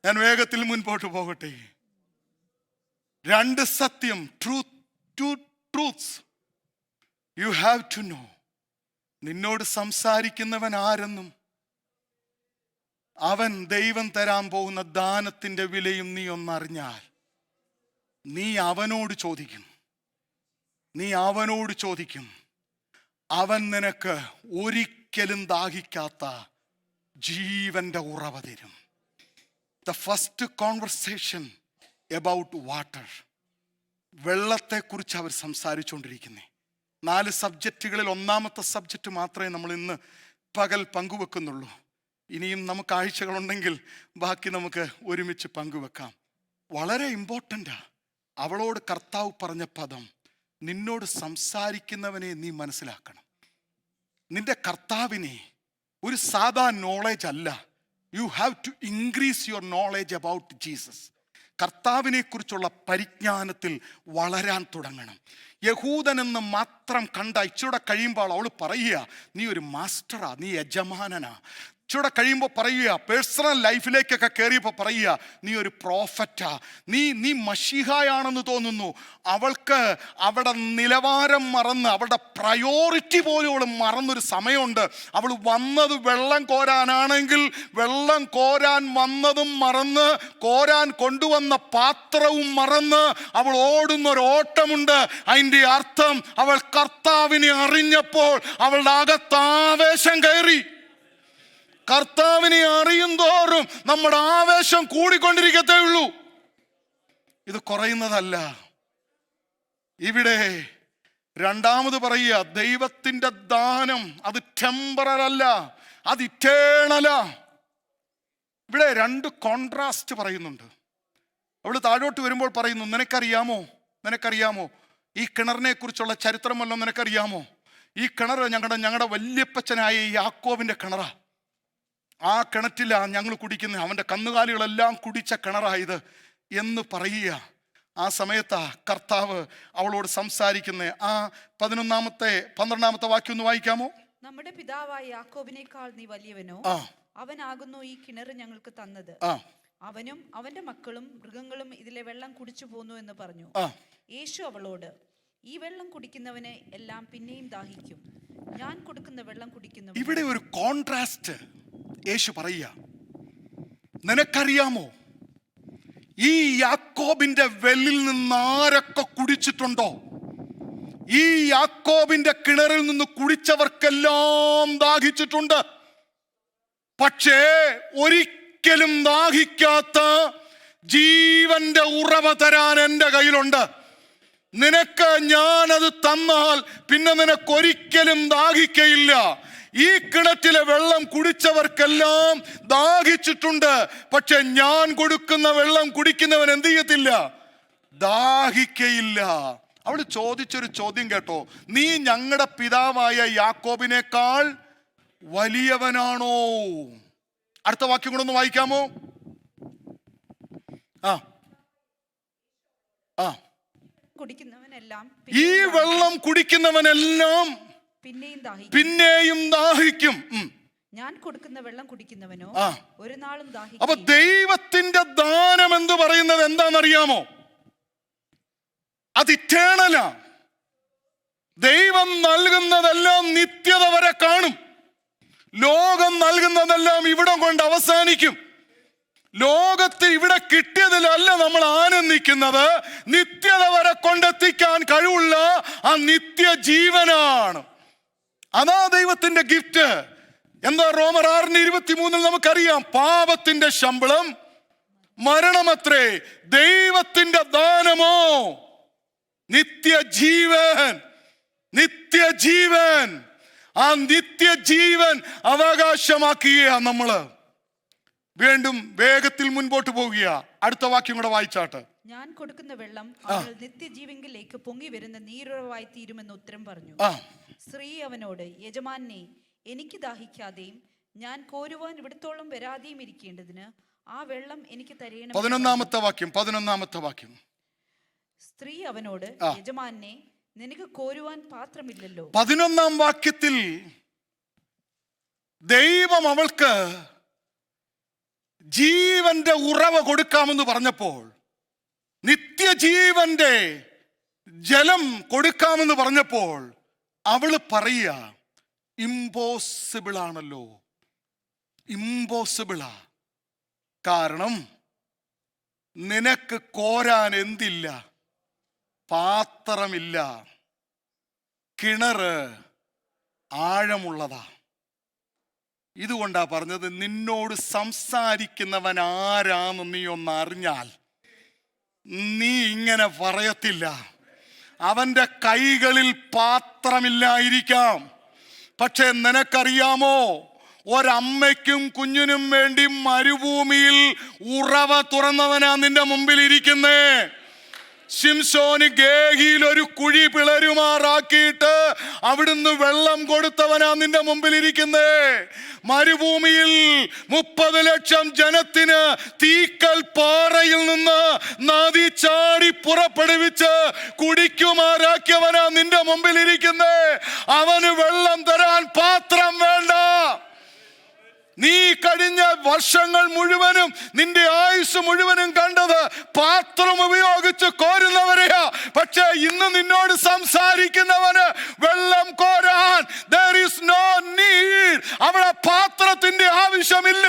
ഞാൻ വേഗത്തിൽ മുൻപോട്ട് പോകട്ടെ. രണ്ട് സത്യം, truths you have to know. നിന്നോട് സംസാരിക്കുന്നവൻ ആരെന്നും അവൻ ദൈവം തരാൻ പോകുന്ന ദാനത്തിന്റെ വിലയും നീ ഒന്നറിഞ്ഞാൽ നീ അവനോട് ചോദിക്കും. അവൻ നിനക്ക് ഒരിക്കലും ദാഹിക്കാത്ത ജീവന്റെ ഉറവ തരും. The first conversation about water, വെള്ളത്തെക്കുറിച്ച് അവർ സംസാരിച്ചുകൊണ്ടിരിക്കുന്നത്. 4 സബ്ജക്റ്റുകളിൽ ഒന്നാമത്തെ സബ്ജക്റ്റ് മാത്രമേ നമ്മൾ ഇന്ന് പകൽ പങ്കുവെക്കുന്നുള്ളൂ. ഇനിയും നമുക്ക് ആഴ്ചകളുണ്ടെങ്കിൽ ബാക്കി നമുക്ക് ഒരുമിച്ച് പങ്കുവെക്കാം. വളരെ ഇമ്പോർട്ടൻ്റാ. അവളോട് കർത്താവ് പറഞ്ഞ പദം, നിന്നോട് സംസാരിക്കുന്നവനെ നീ മനസ്സിലാക്കണം. നിന്റെ കർത്താവിനെ ഒരു സാധാ നോളേജ് അല്ല. You have to increase your knowledge about Jesus. കർത്താവിനെ കുറിച്ചുള്ള പരിജ്ഞാനത്തിൽ വളരാൻ തുടങ്ങണം. യഹൂദനെന്ന് മാത്രം കണ്ട ഇച്ചിരൂടെ കഴിയുമ്പോൾ അവൾ പറയുക, നീ ഒരു മാസ്റ്ററാ, നീ യജമാനനാ. ഇച്ചിരൂടെ കഴിയുമ്പോൾ പറയുക, പേഴ്സണൽ ലൈഫിലേക്കൊക്കെ കയറിയപ്പോൾ പറയുക, നീ ഒരു പ്രോഫറ്റാ, നീ മശീഹായാണെന്ന് തോന്നുന്നു. അവൾക്ക് അവിടെ നിലവാരം മറന്ന്, അവളുടെ പ്രയോറിറ്റി പോലും അവൾ മറന്നൊരു സമയമുണ്ട്. അവൾ വന്നത് വെള്ളം കോരാനാണെങ്കിൽ വെള്ളം കോരാൻ വന്നതും മറന്ന്, കോരാൻ കൊണ്ടുവന്ന പാത്രവും മറന്ന് അവൾ ഓടുന്നൊരു ഓട്ടമുണ്ട്. അതിൻ്റെ അർത്ഥം അവൾ കർത്താവിനെ അറിഞ്ഞപ്പോൾ അവളുടെ അകത്താവേശം കയറി. കർത്താവിനെ അറിയും തോറും നമ്മുടെ ആവേശം കൂടിക്കൊണ്ടിരിക്കത്തേ ഉള്ളൂ. ഇത് കുറയുന്നതല്ല. ഇവിടെ രണ്ടാമത് പറയുക, ദൈവത്തിന്റെ ദാനം അത് ടെമ്പറൽ അല്ല, അത് ഇറ്റേണലാ. ഇവിടെ 2 കോൺട്രാസ്റ്റ് പറയുന്നുണ്ട്. അവള് താഴോട്ട് വരുമ്പോൾ പറയുന്നു, നിനക്കറിയാമോ ഈ കിണറിനെ കുറിച്ചുള്ള ചരിത്രം വല്ലതും നിനക്കറിയാമോ? ഈ കിണർ ഞങ്ങളുടെ വല്യപ്പച്ചനായ യാക്കോബിന്റെ കിണറാ. ആ കിണറ്റിലാണ് ഞങ്ങൾ കുടിക്കുന്നത്. അവൻ്റെ കന്നുകാലികളെല്ലാം കുടിച്ച കിണറായത് എന്ന് പറയുക. ആ സമയത്താ കർത്താവ് അവളോട് സംസാരിക്കുന്നത്. ആ 12ാമത്തെ വാക്യം ഒന്ന് വായിക്കാമോ? നമ്മുടെ പിതാവായ യാക്കോബിനേക്കാൾ നീ വലിയവനോ? അവനാകുന്നു ഈ കിണർ ഞങ്ങൾക്ക് തന്നത്. അവനും അവന്റെ മക്കളും മൃഗങ്ങളും ഇതിലെ വെള്ളം കുടിച്ചു പോന്നു എന്ന് പറഞ്ഞു. യേശു അവളോട്, ഈ വെള്ളം കുടിക്കുന്നവന് എല്ലാം പിന്നെയും ദാഹിക്കും. ഞാൻ കൊടുക്കുന്ന വെള്ളം കുടിക്കുന്നു. ഇവിടെ ഒരു കോൺട്രാസ്റ്റ് യേശു പറയുക. നിനക്കറിയാമോ ഈ യാക്കോബിന്റെ വെല്ലിൽ നിന്ന് ആരൊക്കെ കുടിച്ചിട്ടുണ്ടോ? ഈ യാക്കോബിന്റെ കിണറിൽ നിന്ന് കുടിച്ചവർക്കെല്ലാം ദാഹിച്ചിട്ടുണ്ട്. പക്ഷേ ഒരിക്കലും ദാഹിക്കാത്ത ജീവന്റെ ഉറവ തരാൻ എൻ്റെ കയ്യിലുണ്ട്. നിനക്ക് ഞാനത് തന്നാൽ പിന്നെ നിനക്കൊരിക്കലും ദാഹിക്കയില്ല. ഈ കിണറ്റിലെ വെള്ളം കുടിച്ചവർക്കെല്ലാം ദാഹിച്ചിട്ടുണ്ട്, പക്ഷെ ഞാൻ കൊടുക്കുന്ന വെള്ളം കുടിക്കുന്നവൻ എന്ത് ചെയ്യത്തില്ല? ദാഹിക്കയില്ല. അവൾ ചോദിച്ചൊരു ചോദ്യം കേട്ടോ, നീ ഞങ്ങളുടെ പിതാവായ യാക്കോബിനേക്കാൾ വലിയവനാണോ? അടുത്ത വാക്യം കൂടെ ഒന്ന് വായിക്കാമോ? കുടിക്കുന്നവനെല്ലാം ഈ വെള്ളം കുടിക്കുന്നവനെല്ലാം പിന്നെയും ദാഹിക്കും. ഞാൻ കൊടുക്കുന്ന വെള്ളം കുടിക്കുന്നവനോ ഒരു നാളും ദാഹിക്കും. അപ്പൊ ദൈവത്തിന്റെ ദാനം എന്ന് പറയുന്നത് എന്താണെന്നറിയാമോ? അത് ഇറ്റേണലാ. ദൈവം നൽകുന്നതെല്ലാം നിത്യത വരെ കാണും. ലോകം നൽകുന്നതെല്ലാം ഇവിടം കൊണ്ട് അവസാനിക്കും. ലോകത്ത് ഇവിടെ കിട്ടിയതിലല്ല നമ്മൾ ആനന്ദിക്കുന്നത്, നിത്യത വരെ കൊണ്ടെത്തിക്കാൻ കഴിവുള്ള ആ നിത്യജീവനാണ്. അതാ ദൈവത്തിന്റെ ഗിഫ്റ്റ്. എന്താ? റോമർ 6:23 നമുക്കറിയാം, പാപത്തിന്റെ ശമ്പളം മരണമത്രേ, ദൈവത്തിന്റെ ദാനമോ നിത്യജീവൻ. നിത്യജീവൻ, ആ നിത്യജീവൻ അവകാശമാക്കുകയാണ് നമ്മള്. വീണ്ടും വേഗത്തിൽ മുൻപോട്ട് പോകുക. അടുത്ത വാക്യം കൂടെ വായിച്ചാട്ട്. ഞാൻ കൊടുക്കുന്ന വെള്ളം അവൾ നിത്യജീവങ്കിലേക്ക് പൊങ്ങി വരുന്ന നീരുറവായി തീരുമെന്ന് ഉത്തരം പറഞ്ഞു. സ്ത്രീ അവനോട്, യജമാനെ, എനിക്ക് ദാഹിക്കാതെയും ഞാൻ കോരുവാൻ ഇവിടത്തോളം വരാതെയും ഇരിക്കേണ്ടതിന് ആ വെള്ളം എനിക്ക് തരയണം. 11ാമത്തെ വാക്യം. സ്ത്രീ അവനോട്, യജമാനെ, നിനക്ക് കോരുവാൻ പാത്രമില്ലല്ലോ. 11ാം വാക്യത്തിൽ ദൈവം അവൾക്ക് ജീവന്റെ ഉറവ കൊടുക്കാമെന്ന് പറഞ്ഞപ്പോൾ, നിത്യജീവന്റെ ജലം കൊടുക്കാമെന്ന് പറഞ്ഞപ്പോൾ അവള് പറയുക, ഇമ്പോസിബിൾ ആണല്ലോ, ഇമ്പോസിബിളാ. കാരണം നിനക്ക് കോരാൻ എന്തില്ല? പാത്രമില്ല. കിണറ് ആഴമുള്ളതാ. ഇതുകൊണ്ടാ പറഞ്ഞത്, നിന്നോട് സംസാരിക്കുന്നവൻ ആരാന്ന് നീ ഒന്ന് അറിഞ്ഞാൽ നീ ഇങ്ങനെ പറയത്തില്ല. അവന്റെ കൈകളിൽ പാത്രമില്ലായിരിക്കാം, പക്ഷെ നിനക്കറിയാമോ, ഒരമ്മയ്ക്കും കുഞ്ഞിനും വേണ്ടി മരുഭൂമിയിൽ ഉറവ തുറന്നവനാ നിന്റെ മുമ്പിൽ ഇരിക്കുന്നേ. ശിംശോന് ഗേഹിയിൽ ഒരു കുഴി പിളരുമാറാക്കിയിട്ട് അവിടുന്ന് വെള്ളം കൊടുത്തവനാ നിന്റെ മുമ്പിൽ ഇരിക്കുന്നേ. മരുഭൂമിയിൽ 30 ലക്ഷം ജനത്തിന് തീക്കൽ പാറയിൽ നിന്ന് നദി ചാടി പുറപ്പെടുവിച്ച് കുടിക്കുമാറാക്കിയവനാ നിന്റെ മുമ്പിൽ ഇരിക്കുന്നേ. അവന് വെള്ളം തരാൻ പാത്രം വേണ്ട. നീ കഴിഞ്ഞ വർഷങ്ങൾ മുഴുവനും, നിന്റെ ആയുസ് മുഴുവനും കണ്ടത് പാത്രം ഉപയോഗിച്ച് കോരുന്നവരെയാ. പക്ഷെ ഇന്ന് നിന്നോട് സംസാരിക്കുന്നവന് വെള്ളം കോരാൻ there is no need. അവിടെ പാത്രത്തിന്റെ ആവശ്യമില്ല.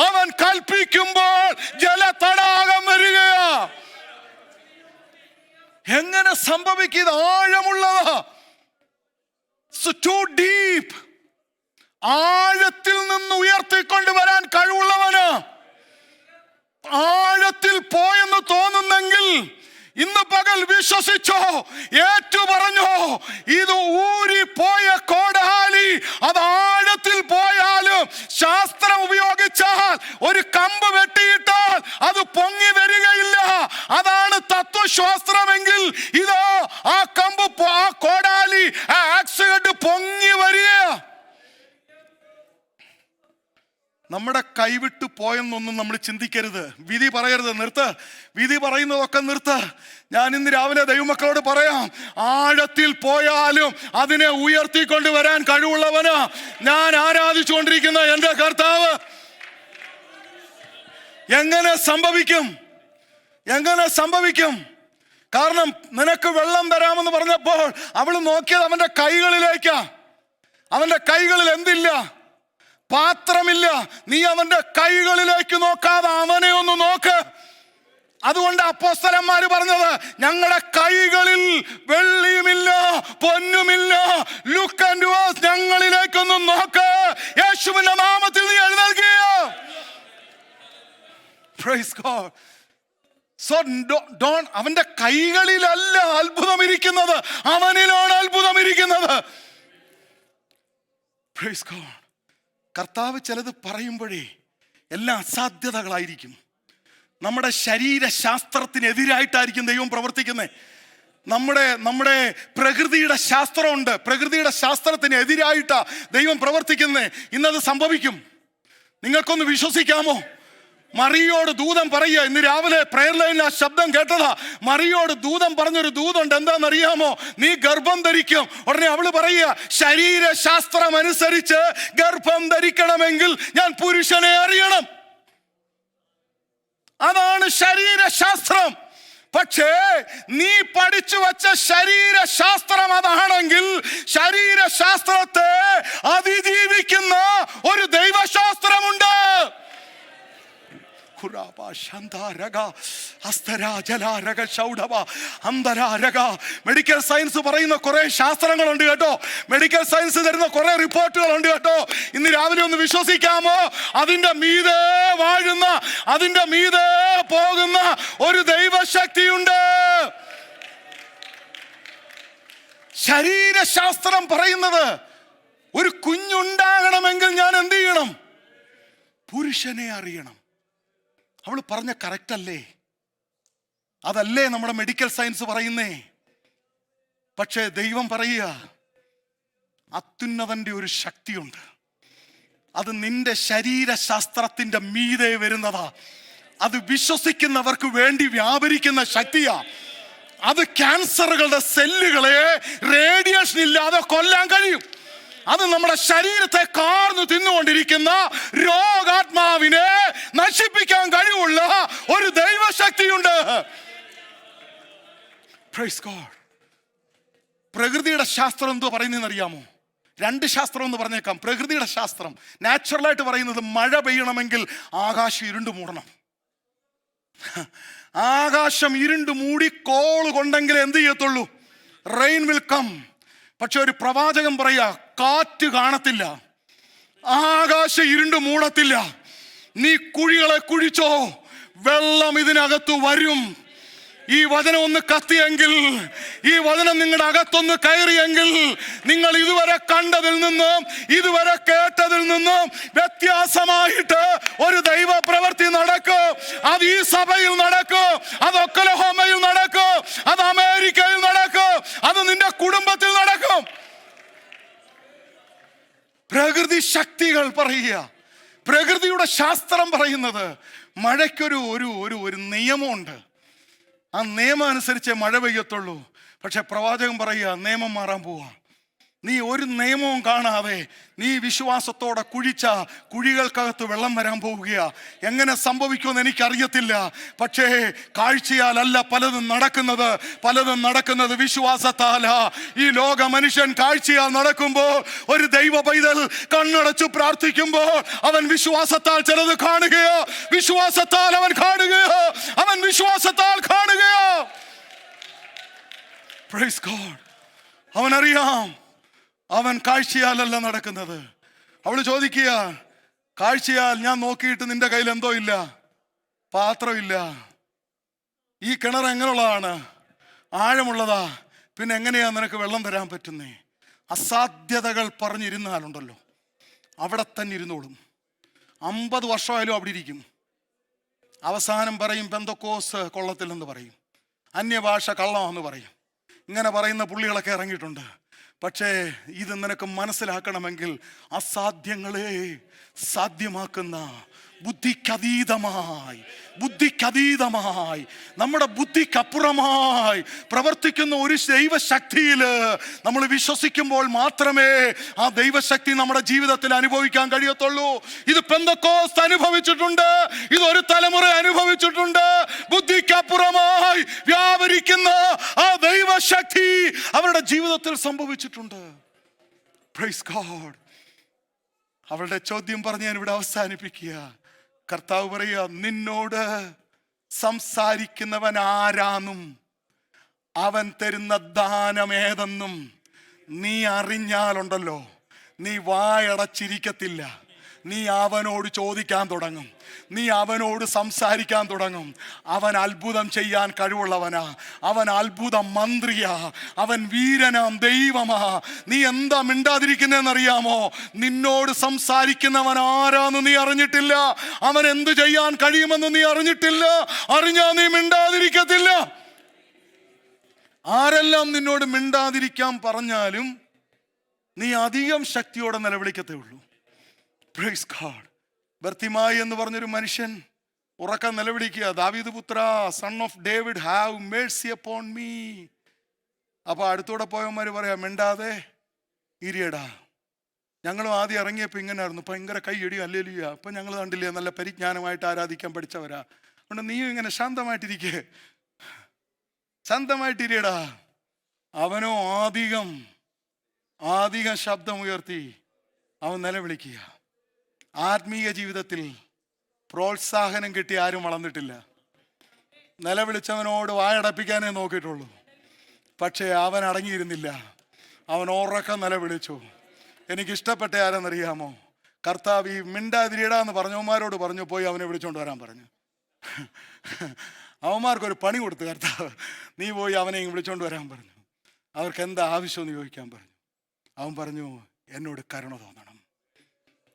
അവൻ കൽപ്പിക്കുമ്പോൾ ജലതടാകം വരികയാ. എങ്ങനെ സംഭവിക്കുക? ആഴമുള്ളതാ. It's too deep. ആഴത്തിൽ നിന്ന് ഉയർത്തിക്കൊണ്ടുവരാൻ കഴിവുള്ളവന്. ആഴത്തിൽ പോയെന്ന് തോന്നുന്നെങ്കിൽ ഇന്ന് പകൽ വിശ്വസിച്ചോ, ഏറ്റു പറഞ്ഞോ, ഇത് ഊരിപ്പോയ കോടാലി അത് ആഴത്തിൽ പോയാലും ശാസ്ത്രം ഉപയോഗിച്ചാൽ ഒരു കമ്പ് വെട്ടിയിട്ടാൽ അത് പൊങ്ങി വരികയില്ല. അതാണ് തത്വശാസ്ത്രമെങ്കിൽ ഇതോ ആ കമ്പ്, ആ കോടാലി, ആ ആക്സിഡന്റ് പൊങ്ങി വരിക. നമ്മുടെ കൈവിട്ട് പോയെന്നൊന്നും നമ്മൾ ചിന്തിക്കരുത്. വിധി പറയരുത്. നിർത്ത്. വിധി പറയുന്നതൊക്കെ നിർത്ത്. ഞാൻ ഇന്ന് രാവിലെ ദൈവമക്കളോട് പറയാം, ആഴത്തിൽ പോയാലും അതിനെ ഉയർത്തിക്കൊണ്ടുവരാൻ കഴിവുള്ളവനാ ഞാൻ ആരാധിച്ചുകൊണ്ടിരിക്കുന്ന എൻ്റെ കർത്താവ്. എങ്ങനെ സംഭവിക്കും? എങ്ങനെ സംഭവിക്കും? കാരണം നിനക്ക് വെള്ളം തരാമെന്ന് പറഞ്ഞപ്പോൾ അവൾ നോക്കിയത് അവന്റെ കൈകളിലേക്കാ. അവന്റെ കൈകളിൽ എന്തില്ല? പാത്രമില്ല. നീ അവന്റെ കൈകളിലേക്ക് നോക്കാതെ അവനെ ഒന്ന് നോക്ക്. അതുകൊണ്ട് അപ്പോസ്തലന്മാര് പറഞ്ഞത്, ഞങ്ങളുടെ കൈകളിൽ വെള്ളിയുമില്ല പൊന്നുമില്ല, ലുക്ക് ആൻഡ് വാസ്, ഞങ്ങളിലേക്കൊന്ന് നോക്ക്. യേശുവിന്റെ നാമത്തിൽ നീ എഴുന്നേൽക്കുക. Praise God. സോ ഡോണ്ട്, അവന്റെ കൈകളിലല്ല അത്ഭുതം ഇരിക്കുന്നത്, അവനിലാണ് അത്ഭുതം ഇരിക്കുന്നത്. Praise God. കർത്താവ് ചിലത് പറയുമ്പോഴേ എല്ലാം അസാധ്യതകളായിരിക്കും. നമ്മുടെ ശരീരശാസ്ത്രത്തിനെതിരായിട്ടായിരിക്കും ദൈവം പ്രവർത്തിക്കുന്നത്. നമ്മുടെ പ്രകൃതിയുടെ ശാസ്ത്രമുണ്ട്, പ്രകൃതിയുടെ ശാസ്ത്രത്തിന് എതിരായിട്ടാ ദൈവം പ്രവർത്തിക്കുന്നത്. ഇന്നത് സംഭവിക്കും. നിങ്ങൾക്കൊന്ന് വിശ്വസിക്കാമോ? മറിയോട് ദൂതൻ പറയുക, ഇന്ന് രാവിലെ പ്രയർ ലൈനിൽ ആ ശബ്ദം കേട്ടതാ. മറിയോട് ദൂതൻ പറഞ്ഞൊരു ദൂതുണ്ട്, എന്താണെന്നറിയാമോ? നീ ഗർഭം ധരിക്കും. ഉടനെ അവള് പറയുക, ശരീരശാസ്ത്രം അനുസരിച്ച് ഗർഭം ധരിക്കണമെങ്കിൽ ഞാൻ പുരുഷനെ അറിയണം. അതാണ് ശരീരശാസ്ത്രം. പക്ഷേ നീ പഠിച്ചു വച്ച ശരീരശാസ്ത്രം അതാണെങ്കിൽ ശരീരശാസ്ത്രത്തെ അതിജീവിക്കുന്ന ഒരു ദൈവശാസ്ത്രമുണ്ട്. മെഡിക്കൽ സയൻസ് പറയുന്ന കുറെ ശാസ്ത്രങ്ങളുണ്ട് കേട്ടോ. മെഡിക്കൽ സയൻസ് തരുന്ന കുറെ റിപ്പോർട്ടുകളുണ്ട് കേട്ടോ. ഇന്ന് രാവിലെ ഒന്ന് വിശ്വസിക്കാമോ? അതിന്റെ മീതെ വാഴുന്ന, അതിന്റെ മീതെ പോകുന്ന ഒരു ദൈവശക്തിയുണ്ട്. ശരീരശാസ്ത്രം പറയുന്നത് ഒരു കുഞ്ഞുണ്ടാകണമെങ്കിൽ ഞാൻ എന്ത് ചെയ്യണം? പുരുഷനെ അറിയണം. അവൾ പറഞ്ഞ കറക്റ്റ് അല്ലേ? അതല്ലേ നമ്മുടെ മെഡിക്കൽ സയൻസ് പറയുന്നേ? പക്ഷേ ദൈവം പറയുക, അത്യുന്നതന്റെ ഒരു ശക്തിയുണ്ട്. അത് നിന്റെ ശരീരശാസ്ത്രത്തിന്റെ മീതെ വരുന്നതാ. അത് വിശ്വസിക്കുന്നവർക്ക് വേണ്ടി വ്യാപരിക്കുന്ന ശക്തിയാ. അത് ക്യാൻസറുകളുടെ സെല്ലുകളെ റേഡിയേഷൻ ഇല്ലാതെ കൊല്ലാൻ കഴിയും. അത് നമ്മുടെ ശരീരത്തെ കാർന്നു തിന്നുകൊണ്ടിരിക്കുന്ന രോഗാത്മാവിനെ നശിപ്പിക്കാൻ കഴിവുള്ള ഒരു ദൈവശക്തിയുണ്ട്. Praise God. പ്രകൃതിയുടെ ശാസ്ത്രം എന്തോ പറയുന്നതെന്ന് അറിയാമോ? രണ്ട് ശാസ്ത്രം എന്ന് പറഞ്ഞേക്കാം. പ്രകൃതിയുടെ ശാസ്ത്രം നാച്ചുറലായിട്ട് പറയുന്നത് മഴ പെയ്യണമെങ്കിൽ ആകാശം ഇരുണ്ട് മൂടണം. ആകാശം ഇരുണ്ട് മൂടി കോള് കൊണ്ടെങ്കിൽ എന്ത് ചെയ്യത്തുള്ളൂ? Rain will come. പക്ഷെ ഒരു പ്രവാചകൻ പറയാ, കാറ്റ് കാണത്തില്ല, ആകാശം ഇരുണ്ട് മൂടത്തില്ല. നീ കുഴികളെ കുഴിച്ചോ, വെള്ളം ഇതിനകത്ത് വരും. ഈ വചനം ഒന്ന് കത്തിയെങ്കിൽ, ഈ വചനം നിങ്ങളുടെ അകത്തൊന്ന് കയറിയെങ്കിൽ, നിങ്ങൾ ഇതുവരെ കണ്ടതിൽ നിന്നും ഇതുവരെ കേട്ടതിൽ നിന്നും വ്യത്യാസമായിട്ട് ഒരു ദൈവ പ്രവൃത്തി നടക്കും. അത് ഈ സഭയിൽ നടക്കും, അത് ഒക്കലഹോമയിൽ നടക്കും, അത് അമേരിക്കയിൽ നടക്കും, അത് നിന്റെ കുടുംബത്തിൽ നടക്കും. പ്രകൃതി ശക്തികൾ പറയുക, പ്രകൃതിയുടെ ശാസ്ത്രം പറയുന്നത് മഴയ്ക്കൊരു ഒരു നിയമമുണ്ട്. ആ നിയമം അനുസരിച്ചേ മഴ പെയ്യത്തുള്ളൂ. പക്ഷെ പ്രവാചകൻ പറയുക, നിയമം മാറാൻ പോവാ. നീ ഒരു നിയമവും കാണാതെ നീ വിശ്വാസത്തോടെ കുഴിച്ച കുഴികൾക്കകത്ത് വെള്ളം വരാൻ പോവുകയാ. എങ്ങനെ സംഭവിക്കുമെന്ന് എനിക്കറിയത്തില്ല. പക്ഷേ കാഴ്ചയാലല്ല പലതും നടക്കുന്നത് വിശ്വാസത്താലാ. ഈ ലോക മനുഷ്യൻ കാഴ്ചയാൽ നടക്കുമ്പോൾ, ഒരു ദൈവ പൈതൽ കണ്ണടച്ചു പ്രാർത്ഥിക്കുമ്പോൾ അവൻ വിശ്വാസത്താൽ ചിലത് കാണുകയോ, വിശ്വാസത്താൽ അവൻ കാണുകയോ, അവൻ വിശ്വാസത്താൽ കാണുകയോ. Praise God. അവനറിയാം അവൻ കാഴ്ചയാലല്ല നടക്കുന്നത്. അവള് ചോദിക്കുക, കാഴ്ചയാൽ ഞാൻ നോക്കിയിട്ട് നിന്റെ കയ്യിൽ എന്തോ ഇല്ല, പാത്രമില്ല. ഈ കിണർ എങ്ങനെയുള്ളതാണ്? ആഴമുള്ളതാ. പിന്നെ എങ്ങനെയാ നിനക്ക് വെള്ളം തരാൻ പറ്റുന്നേ? അസാധ്യതകൾ പറഞ്ഞിരുന്നാലുണ്ടല്ലോ, അവിടെ തന്നെ ഇരുന്നോളും. 50 വർഷമായാലും അവിടെ ഇരിക്കും. അവസാനം പറയും പെന്തക്കോസ് കൊള്ളത്തില്ലെന്ന് പറയും, അന്യഭാഷ കള്ളമെന്ന് പറയും. ഇങ്ങനെ പറയുന്ന പുള്ളികളൊക്കെ ഇറങ്ങിയിട്ടുണ്ട്. പക്ഷേ ഇത് നിനക്ക് മനസ്സിലാക്കണമെങ്കിൽ അസാധ്യങ്ങളെ സാധ്യമാക്കുന്ന ബുദ്ധിക്കതീതമായി നമ്മുടെ ബുദ്ധിക്കപ്പുറമായി പ്രവർത്തിക്കുന്ന ഒരു ദൈവശക്തിയിൽ നമ്മൾ വിശ്വസിക്കുമ്പോൾ മാത്രമേ ആ ദൈവശക്തി നമ്മുടെ ജീവിതത്തിൽ അനുഭവിക്കാൻ കഴിയത്തുള്ളൂ. ഇത് പെന്തക്കോസ്ത് അനുഭവിച്ചിട്ടുണ്ട്, ഇതൊരു തലമുറ അനുഭവിച്ചിട്ടുണ്ട്. ബുദ്ധിക്കപ്പുറമായി വ്യാപരിക്കുന്ന ആ ദൈവശക്തി അവരുടെ ജീവിതത്തിൽ സംഭവിച്ചിട്ടുണ്ട്. Praise God. അവളുടെ ചോദ്യം പറഞ്ഞ് ഞാൻ ഇവിടെ അവസാനിപ്പിക്കുക. കർത്താവ് പറയുക, നിന്നോട് സംസാരിക്കുന്നവൻ ആരാന്നും അവൻ തരുന്ന ദാനം ഏതെന്നും നീ അറിഞ്ഞാലുണ്ടല്ലോ, നീ വായടച്ചിരിക്കത്തില്ല. നീ അവനോട് ചോദിക്കാൻ തുടങ്ങും, നീ അവനോട് സംസാരിക്കാൻ തുടങ്ങും. അവൻ അത്ഭുതം ചെയ്യാൻ കഴിവുള്ളവനാ, അവൻ അത്ഭുത മന്ത്രിയാ, അവൻ വീരനാം ദൈവമാ. നീ എന്താ മിണ്ടാതിരിക്കുന്നതെന്നറിയാമോ? നിന്നോട് സംസാരിക്കുന്നവൻ ആരാന്ന് നീ അറിഞ്ഞിട്ടില്ല, അവൻ എന്ത് ചെയ്യാൻ കഴിയുമെന്ന് നീ അറിഞ്ഞിട്ടില്ല. അറിഞ്ഞാ നീ മിണ്ടാതിരിക്കത്തില്ല. ആരെല്ലാം നിന്നോട് മിണ്ടാതിരിക്കാൻ പറഞ്ഞാലും നീ അധികം ശക്തിയോടെ നിലവിളിക്കത്തേ ഉള്ളൂ. Praise God. ബർത്തിമായി എന്ന് പറഞ്ഞൊരു മനുഷ്യൻ ഉറക്കം നിലവിളിക്കുക, ദാവീദ് പുത്ര, son of David, have Mercy upon me. അപ്പൊ അടുത്തൂടെ പോയവന്മാര് പറയാ, മിണ്ടാതെ ഇരിയടാ. ഞങ്ങളും ആദ്യം ഇറങ്ങിയപ്പോൾ ഇങ്ങനെയായിരുന്നു, ഭയങ്കര കൈയടിയും അല്ലേലുയ്യ. അപ്പൊ ഞങ്ങൾ കണ്ടില്ലേ, നല്ല പരിജ്ഞാനമായിട്ട് ആരാധിക്കാൻ പഠിച്ചവരാ. അതുകൊണ്ട് നീയും ഇങ്ങനെ ശാന്തമായിട്ടിരിക്കേ, ശാന്തമായിട്ടിരിയടാ. അവനോ അധികം ശബ്ദം ഉയർത്തി അവൻ നിലവിളിക്കുക. ആത്മീയ ജീവിതത്തിൽ പ്രോത്സാഹനം കിട്ടി ആരും വളർന്നിട്ടില്ല. നിലവിളിച്ചവനോട് വായടപ്പിക്കാനേ നോക്കിയിട്ടുള്ളൂ. പക്ഷേ അവൻ അടങ്ങിയിരുന്നില്ല, അവൻ ഉറക്കം നിലവിളിച്ചു. എനിക്കിഷ്ടപ്പെട്ട ആരെന്നറിയാമോ? കർത്താവ് ഈ മിണ്ടാതിരിയടാന്ന് പറഞ്ഞവന്മാരോട് പറഞ്ഞു, പോയി അവനെ വിളിച്ചോണ്ട് വരാൻ പറഞ്ഞു. അവന്മാർക്കൊരു പണി കൊടുത്തു കർത്താവ്, നീ പോയി അവനെ വിളിച്ചോണ്ട് വരാൻ പറഞ്ഞു. അവർക്ക് എന്താ ആവശ്യമെന്ന് ചോദിക്കാൻ പറഞ്ഞു. അവൻ പറഞ്ഞു, എന്നോട് കരുണ തോന്നണം,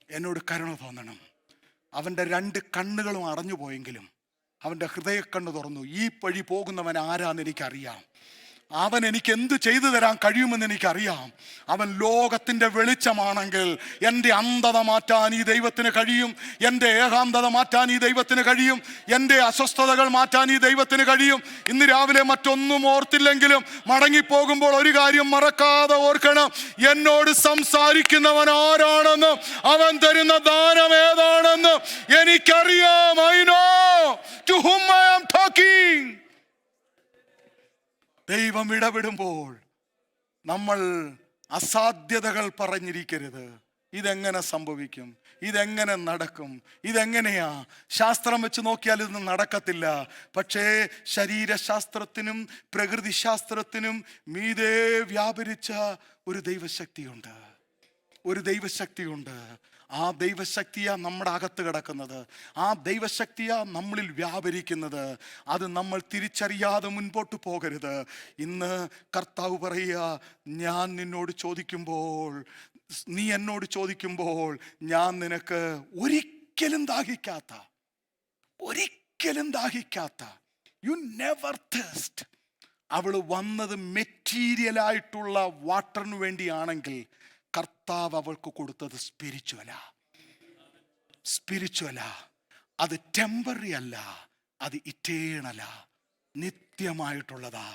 എന്നോട് കരുണ തോന്നണം. അവൻ്റെ 2 കണ്ണുകളും അടഞ്ഞു പോയെങ്കിലും അവൻ്റെ ഹൃദയക്കണ്ണ് തുറന്നു. ഈ വഴി പോകുന്നവൻ ആരാന്ന് എനിക്കറിയാം, അവൻ എനിക്ക് എന്ത് ചെയ്തു തരാൻ കഴിയുമെന്ന് എനിക്കറിയാം. അവൻ ലോകത്തിൻ്റെ വെളിച്ചമാണെങ്കിൽ എൻ്റെ അന്ധത മാറ്റാൻ ഈ ദൈവത്തിന് കഴിയും, എൻ്റെ ഏകാന്തത മാറ്റാൻ ഈ ദൈവത്തിന് കഴിയും, എൻ്റെ അസ്വസ്ഥതകൾ മാറ്റാൻ ഈ ദൈവത്തിന് കഴിയും. ഇന്ന് രാവിലെ മറ്റൊന്നും ഓർത്തില്ലെങ്കിലും മടങ്ങിപ്പോകുമ്പോൾ ഒരു കാര്യം മറക്കാതെ ഓർക്കണം, എന്നോട് സംസാരിക്കുന്നവൻ ആരാണെന്ന്, അവൻ തരുന്ന ദാനം ഏതാണെന്ന് എനിക്കറിയാം. I know to whom I am talking. ദൈവം ഇടപെടുമ്പോൾ നമ്മൾ അസാധ്യതകൾ പറഞ്ഞിരിക്കരുത്. ഇതെങ്ങനെ സംഭവിക്കും, ഇതെങ്ങനെ നടക്കും, ഇതെങ്ങനെയാ? ശാസ്ത്രം വെച്ച് നോക്കിയാൽ ഇതൊന്നും നടക്കത്തില്ല. പക്ഷേ ശരീരശാസ്ത്രത്തിനും പ്രകൃതിശാസ്ത്രത്തിനും മീതെ വ്യാപരിച്ച ഒരു ദൈവശക്തിയുണ്ട്, ഒരു ദൈവശക്തിയുണ്ട്. ആ ദൈവശക്തിയാ നമ്മുടെ അകത്ത് കിടക്കുന്നത്, ആ ദൈവശക്തിയാ നമ്മളിൽ വ്യാപരിക്കുന്നത്. അത് നമ്മൾ തിരിച്ചറിയാതെ മുൻപോട്ട് പോകരുത്. ഇന്ന് കർത്താവ് പറയുക, ഞാൻ നിന്നോട് ചോദിക്കുമ്പോൾ, നീ എന്നോട് ചോദിക്കുമ്പോൾ ഞാൻ നിനക്ക് ഒരിക്കലും ദാഹിക്കാത്ത യു നെവർ തേസ്റ്റ്. അവള് വന്നത് മെറ്റീരിയലായിട്ടുള്ള വാട്ടറിന് വേണ്ടിയാണെങ്കിൽ കർത്താവ് അവൾക്ക് കൊടുത്തത് സ്പിരിച്വലാ. അത് ടെമ്പററി അല്ല, അത് ഇറ്റേണലാ, നിത്യമായിട്ടുള്ളതാ.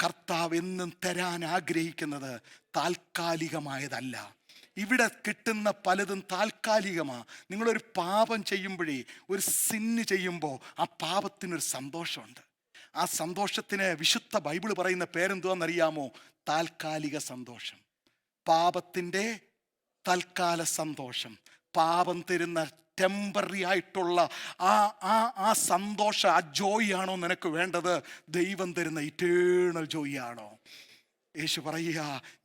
കർത്താവ് എന്നും തരാൻ ആഗ്രഹിക്കുന്നത് താൽക്കാലികമായതല്ല. ഇവിടെ കിട്ടുന്ന പലതും താൽക്കാലികമാ. നിങ്ങളൊരു പാപം ചെയ്യുമ്പോഴേ, ഒരു സിന്ന് ചെയ്യുമ്പോൾ ആ പാപത്തിനൊരു സന്തോഷമുണ്ട്. ആ സന്തോഷത്തിന് വിശുദ്ധ ബൈബിള് പറയുന്ന പേരെന്തുവാന്നറിയാമോ? താൽക്കാലിക സന്തോഷം. പാപത്തിൻ്റെ തൽക്കാല സന്തോഷം, പാപം തരുന്ന ടെമ്പററി ആയിട്ടുള്ള ആ സന്തോഷം, ആ ജോയ് ആണോ നിനക്ക് വേണ്ടത്? ദൈവം തരുന്ന ഇറ്റേണൽ ജോയ് ആണോ? യേശു പറയുക,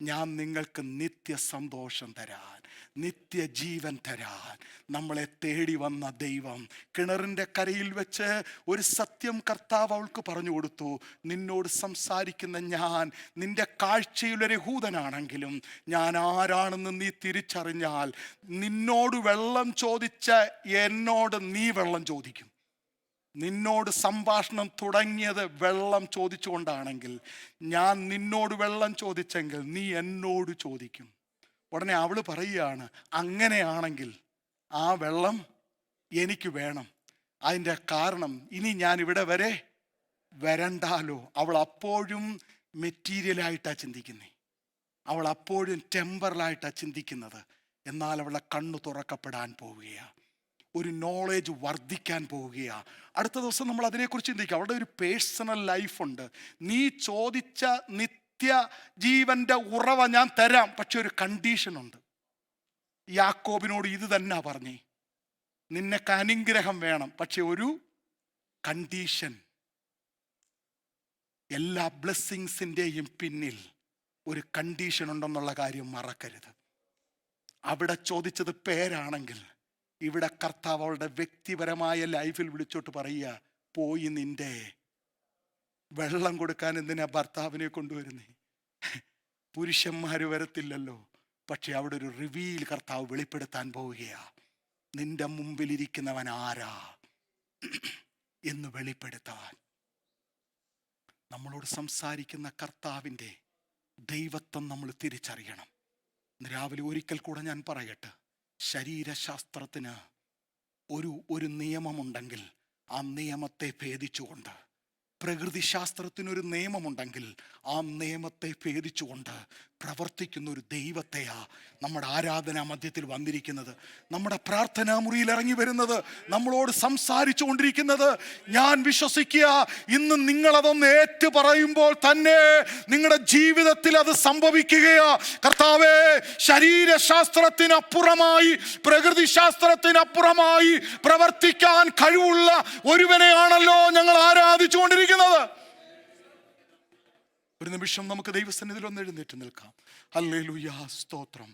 ഞാൻ നിങ്ങൾക്ക് നിത്യ സന്തോഷം തരാൻ, നിത്യജീവൻ തരാൻ നമ്മളെ തേടി വന്ന ദൈവം. കിണറിൻ്റെ കരയിൽ വെച്ച് ഒരു സത്യം കർത്താവ് അവൾക്ക് പറഞ്ഞു കൊടുത്തു. നിന്നോട് സംസാരിക്കുന്ന ഞാൻ നിന്റെ കാഴ്ചയിലൊരു യഹൂദനാണെങ്കിലും ഞാൻ ആരാണെന്ന് നീ തിരിച്ചറിഞ്ഞാൽ, നിന്നോട് വെള്ളം ചോദിച്ച എന്നോട് നീ വെള്ളം ചോദിക്കും. നിന്നോട് സംഭാഷണം തുടങ്ങിയത് വെള്ളം ചോദിച്ചുകൊണ്ടാണെങ്കിൽ, ഞാൻ നിന്നോട് വെള്ളം ചോദിച്ചെങ്കിൽ നീ എന്നോട് ചോദിക്കും. ഉടനെ അവള് പറയുകയാണ്, അങ്ങനെയാണെങ്കിൽ ആ വെള്ളം എനിക്ക് വേണം. അതിൻ്റെ കാരണം, ഇനി ഞാൻ ഇവിടെ വരെ വരണ്ടാലോ. അവൾ അപ്പോഴും മെറ്റീരിയലായിട്ടാണ് ചിന്തിക്കുന്നത്, അവൾ അപ്പോഴും ടെമ്പറലായിട്ടാണ് ചിന്തിക്കുന്നത്. എന്നാൽ അവളുടെ കണ്ണ് തുറക്കപ്പെടാൻ പോവുകയാണ്, ഒരു നോളേജ് വർദ്ധിക്കാൻ പോവുകയാണ്. അടുത്ത ദിവസം നമ്മൾ അതിനെക്കുറിച്ച് ചിന്തിക്കുക. അവളുടെ ഒരു പേഴ്സണൽ ലൈഫുണ്ട്. നീ ചോദിച്ച ജീവന്റെ ഉറവ ഞാൻ തരാം, പക്ഷെ ഒരു കണ്ടീഷനുണ്ട്. യാക്കോബിനോട് ഇത് തന്നെ പറഞ്ഞേ, നിനക്ക് അനുഗ്രഹം വേണം, പക്ഷെ ഒരു കണ്ടീഷൻ. എല്ലാ ബ്ലെസ്സിങ്സിൻ്റെയും പിന്നിൽ ഒരു കണ്ടീഷൻ ഉണ്ടെന്നുള്ള കാര്യം മറക്കരുത്. അവിടെ ചോദിച്ചത് പേരാണെങ്കിൽ ഇവിടെ കർത്താവ് അവളുടെ വ്യക്തിപരമായ ലൈഫിൽ വിളിച്ചോട്ട് പറയുക, പോയി നിന്റെ വെള്ളം കൊടുക്കാൻ എന്തിനാ ഭർത്താവിനെ കൊണ്ടുവരുന്നേ? പുരുഷന്മാര് വരത്തില്ലല്ലോ. പക്ഷെ അവിടെ ഒരു റിവീൽ കർത്താവ് വെളിപ്പെടുത്താൻ പോവുകയാ. നിന്റെ മുമ്പിലിരിക്കുന്നവൻ ആരാ എന്ന് വെളിപ്പെടുത്താൻ. നമ്മളോട് സംസാരിക്കുന്ന കർത്താവിൻ്റെ ദൈവത്വം നമ്മൾ തിരിച്ചറിയണം. ഇന്ന് രാവിലെ ഒരിക്കൽ കൂടെ ഞാൻ പറയട്ടെ, ശരീരശാസ്ത്രത്തിന് ഒരു നിയമമുണ്ടെങ്കിൽ ആ നിയമത്തെ ഭേദിച്ചുകൊണ്ട്, പ്രകൃതിശാസ്ത്രത്തിനൊരു നിയമമുണ്ടെങ്കിൽ ആ നിയമത്തെ ഭേദിച്ചുകൊണ്ട് പ്രവർത്തിക്കുന്ന ഒരു ദൈവത്തെയാ നമ്മുടെ ആരാധനാ മധ്യത്തിൽ വന്നിരിക്കുന്നത്, നമ്മുടെ പ്രാർത്ഥനാ മുറിയിൽ ഇറങ്ങി വരുന്നത്, നമ്മളോട് സംസാരിച്ചു കൊണ്ടിരിക്കുന്നത്. ഞാൻ വിശ്വസിക്കുക, ഇന്ന് നിങ്ങളതൊന്ന് ഏറ്റു പറയുമ്പോൾ തന്നെ നിങ്ങളുടെ ജീവിതത്തിൽ അത് സംഭവിക്കുകയാ. കർത്താവേ, ശരീരശാസ്ത്രത്തിനപ്പുറമായി, പ്രകൃതിശാസ്ത്രത്തിനപ്പുറമായി പ്രവർത്തിക്കാൻ കഴിവുള്ള ഒരുവനെയാണല്ലോ ഞങ്ങൾ ആരാധിച്ചു കൊണ്ടിരിക്കുന്നത്. ഒരു നിമിഷം നമുക്ക് ദൈവസന്നിധിയിൽ ഒന്ന് എഴുന്നേറ്റ് നിൽക്കാം. ഹല്ലേലൂയ, സ്തോത്രം.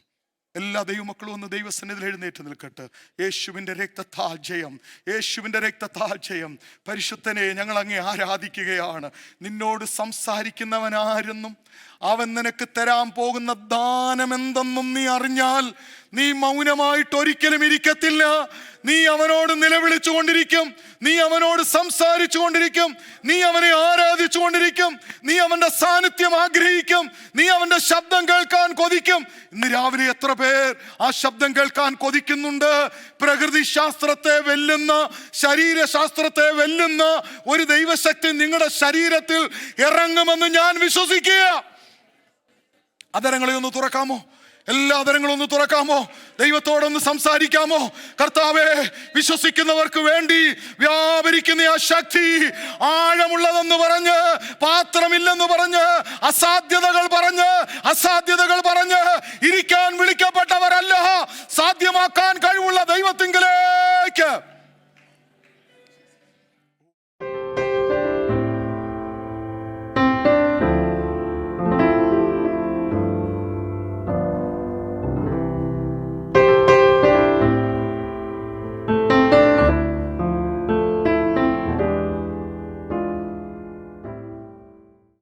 എല്ലാ ദൈവമക്കളും ഒന്ന് ദൈവസന്നിധിയിൽ എഴുന്നേറ്റ് നിൽക്കട്ടെ. യേശുവിൻ്റെ രക്തത്താൽ ജയം, യേശുവിൻ്റെ രക്തത്താൽ ജയം. പരിശുദ്ധനെ, ഞങ്ങൾ അങ്ങേ ആരാധിക്കുകയാണ്. നിന്നോട് സംസാരിക്കുന്നവൻ ആരെന്നും അവൻ നിനക്ക് തരാൻ പോകുന്ന ദാനം എന്തെന്നും നീ അറിഞ്ഞാൽ നീ മൗനമായിട്ട് ഒരിക്കലും ഇരിക്കത്തില്ല. നീ അവനോട് നിലവിളിച്ചു കൊണ്ടിരിക്കും, നീ അവനോട് സംസാരിച്ചു കൊണ്ടിരിക്കും, നീ അവനെ ആരാധിച്ചു കൊണ്ടിരിക്കും, നീ അവന്റെ സാന്നിധ്യം ആഗ്രഹിക്കും, നീ അവന്റെ ശബ്ദം കേൾക്കാൻ കൊതിക്കും. ഇന്ന് രാവിലെ എത്ര പേർ ആ ശബ്ദം കേൾക്കാൻ കൊതിക്കുന്നുണ്ട്? പ്രകൃതി ശാസ്ത്രത്തെ വെല്ലുന്ന, ശരീരശാസ്ത്രത്തെ വെല്ലുന്ന ഒരു ദൈവശക്തി നിങ്ങളുടെ ശരീരത്തിൽ ഇറങ്ങുമെന്ന് ഞാൻ വിശ്വസിക്കുക. അതരങ്ങളെ ഒന്ന് തുറക്കാമോ? എല്ലാ അതരങ്ങളും ഒന്ന് തുറക്കാമോ? ദൈവത്തോടൊന്ന് സംസാരിക്കാമോ? കർത്താവേ, വിശ്വസിക്കുന്നവർക്ക് വേണ്ടി വ്യാപരിക്കുന്ന ആ ശക്തി, ആഴമുള്ളതെന്ന് പറഞ്ഞ്, പാത്രമില്ലെന്ന് പറഞ്ഞ്, അസാധ്യതകൾ പറഞ്ഞ് ഇരിക്കാൻ വിളിക്കപ്പെട്ടവരല്ല, സാധ്യമാക്കാൻ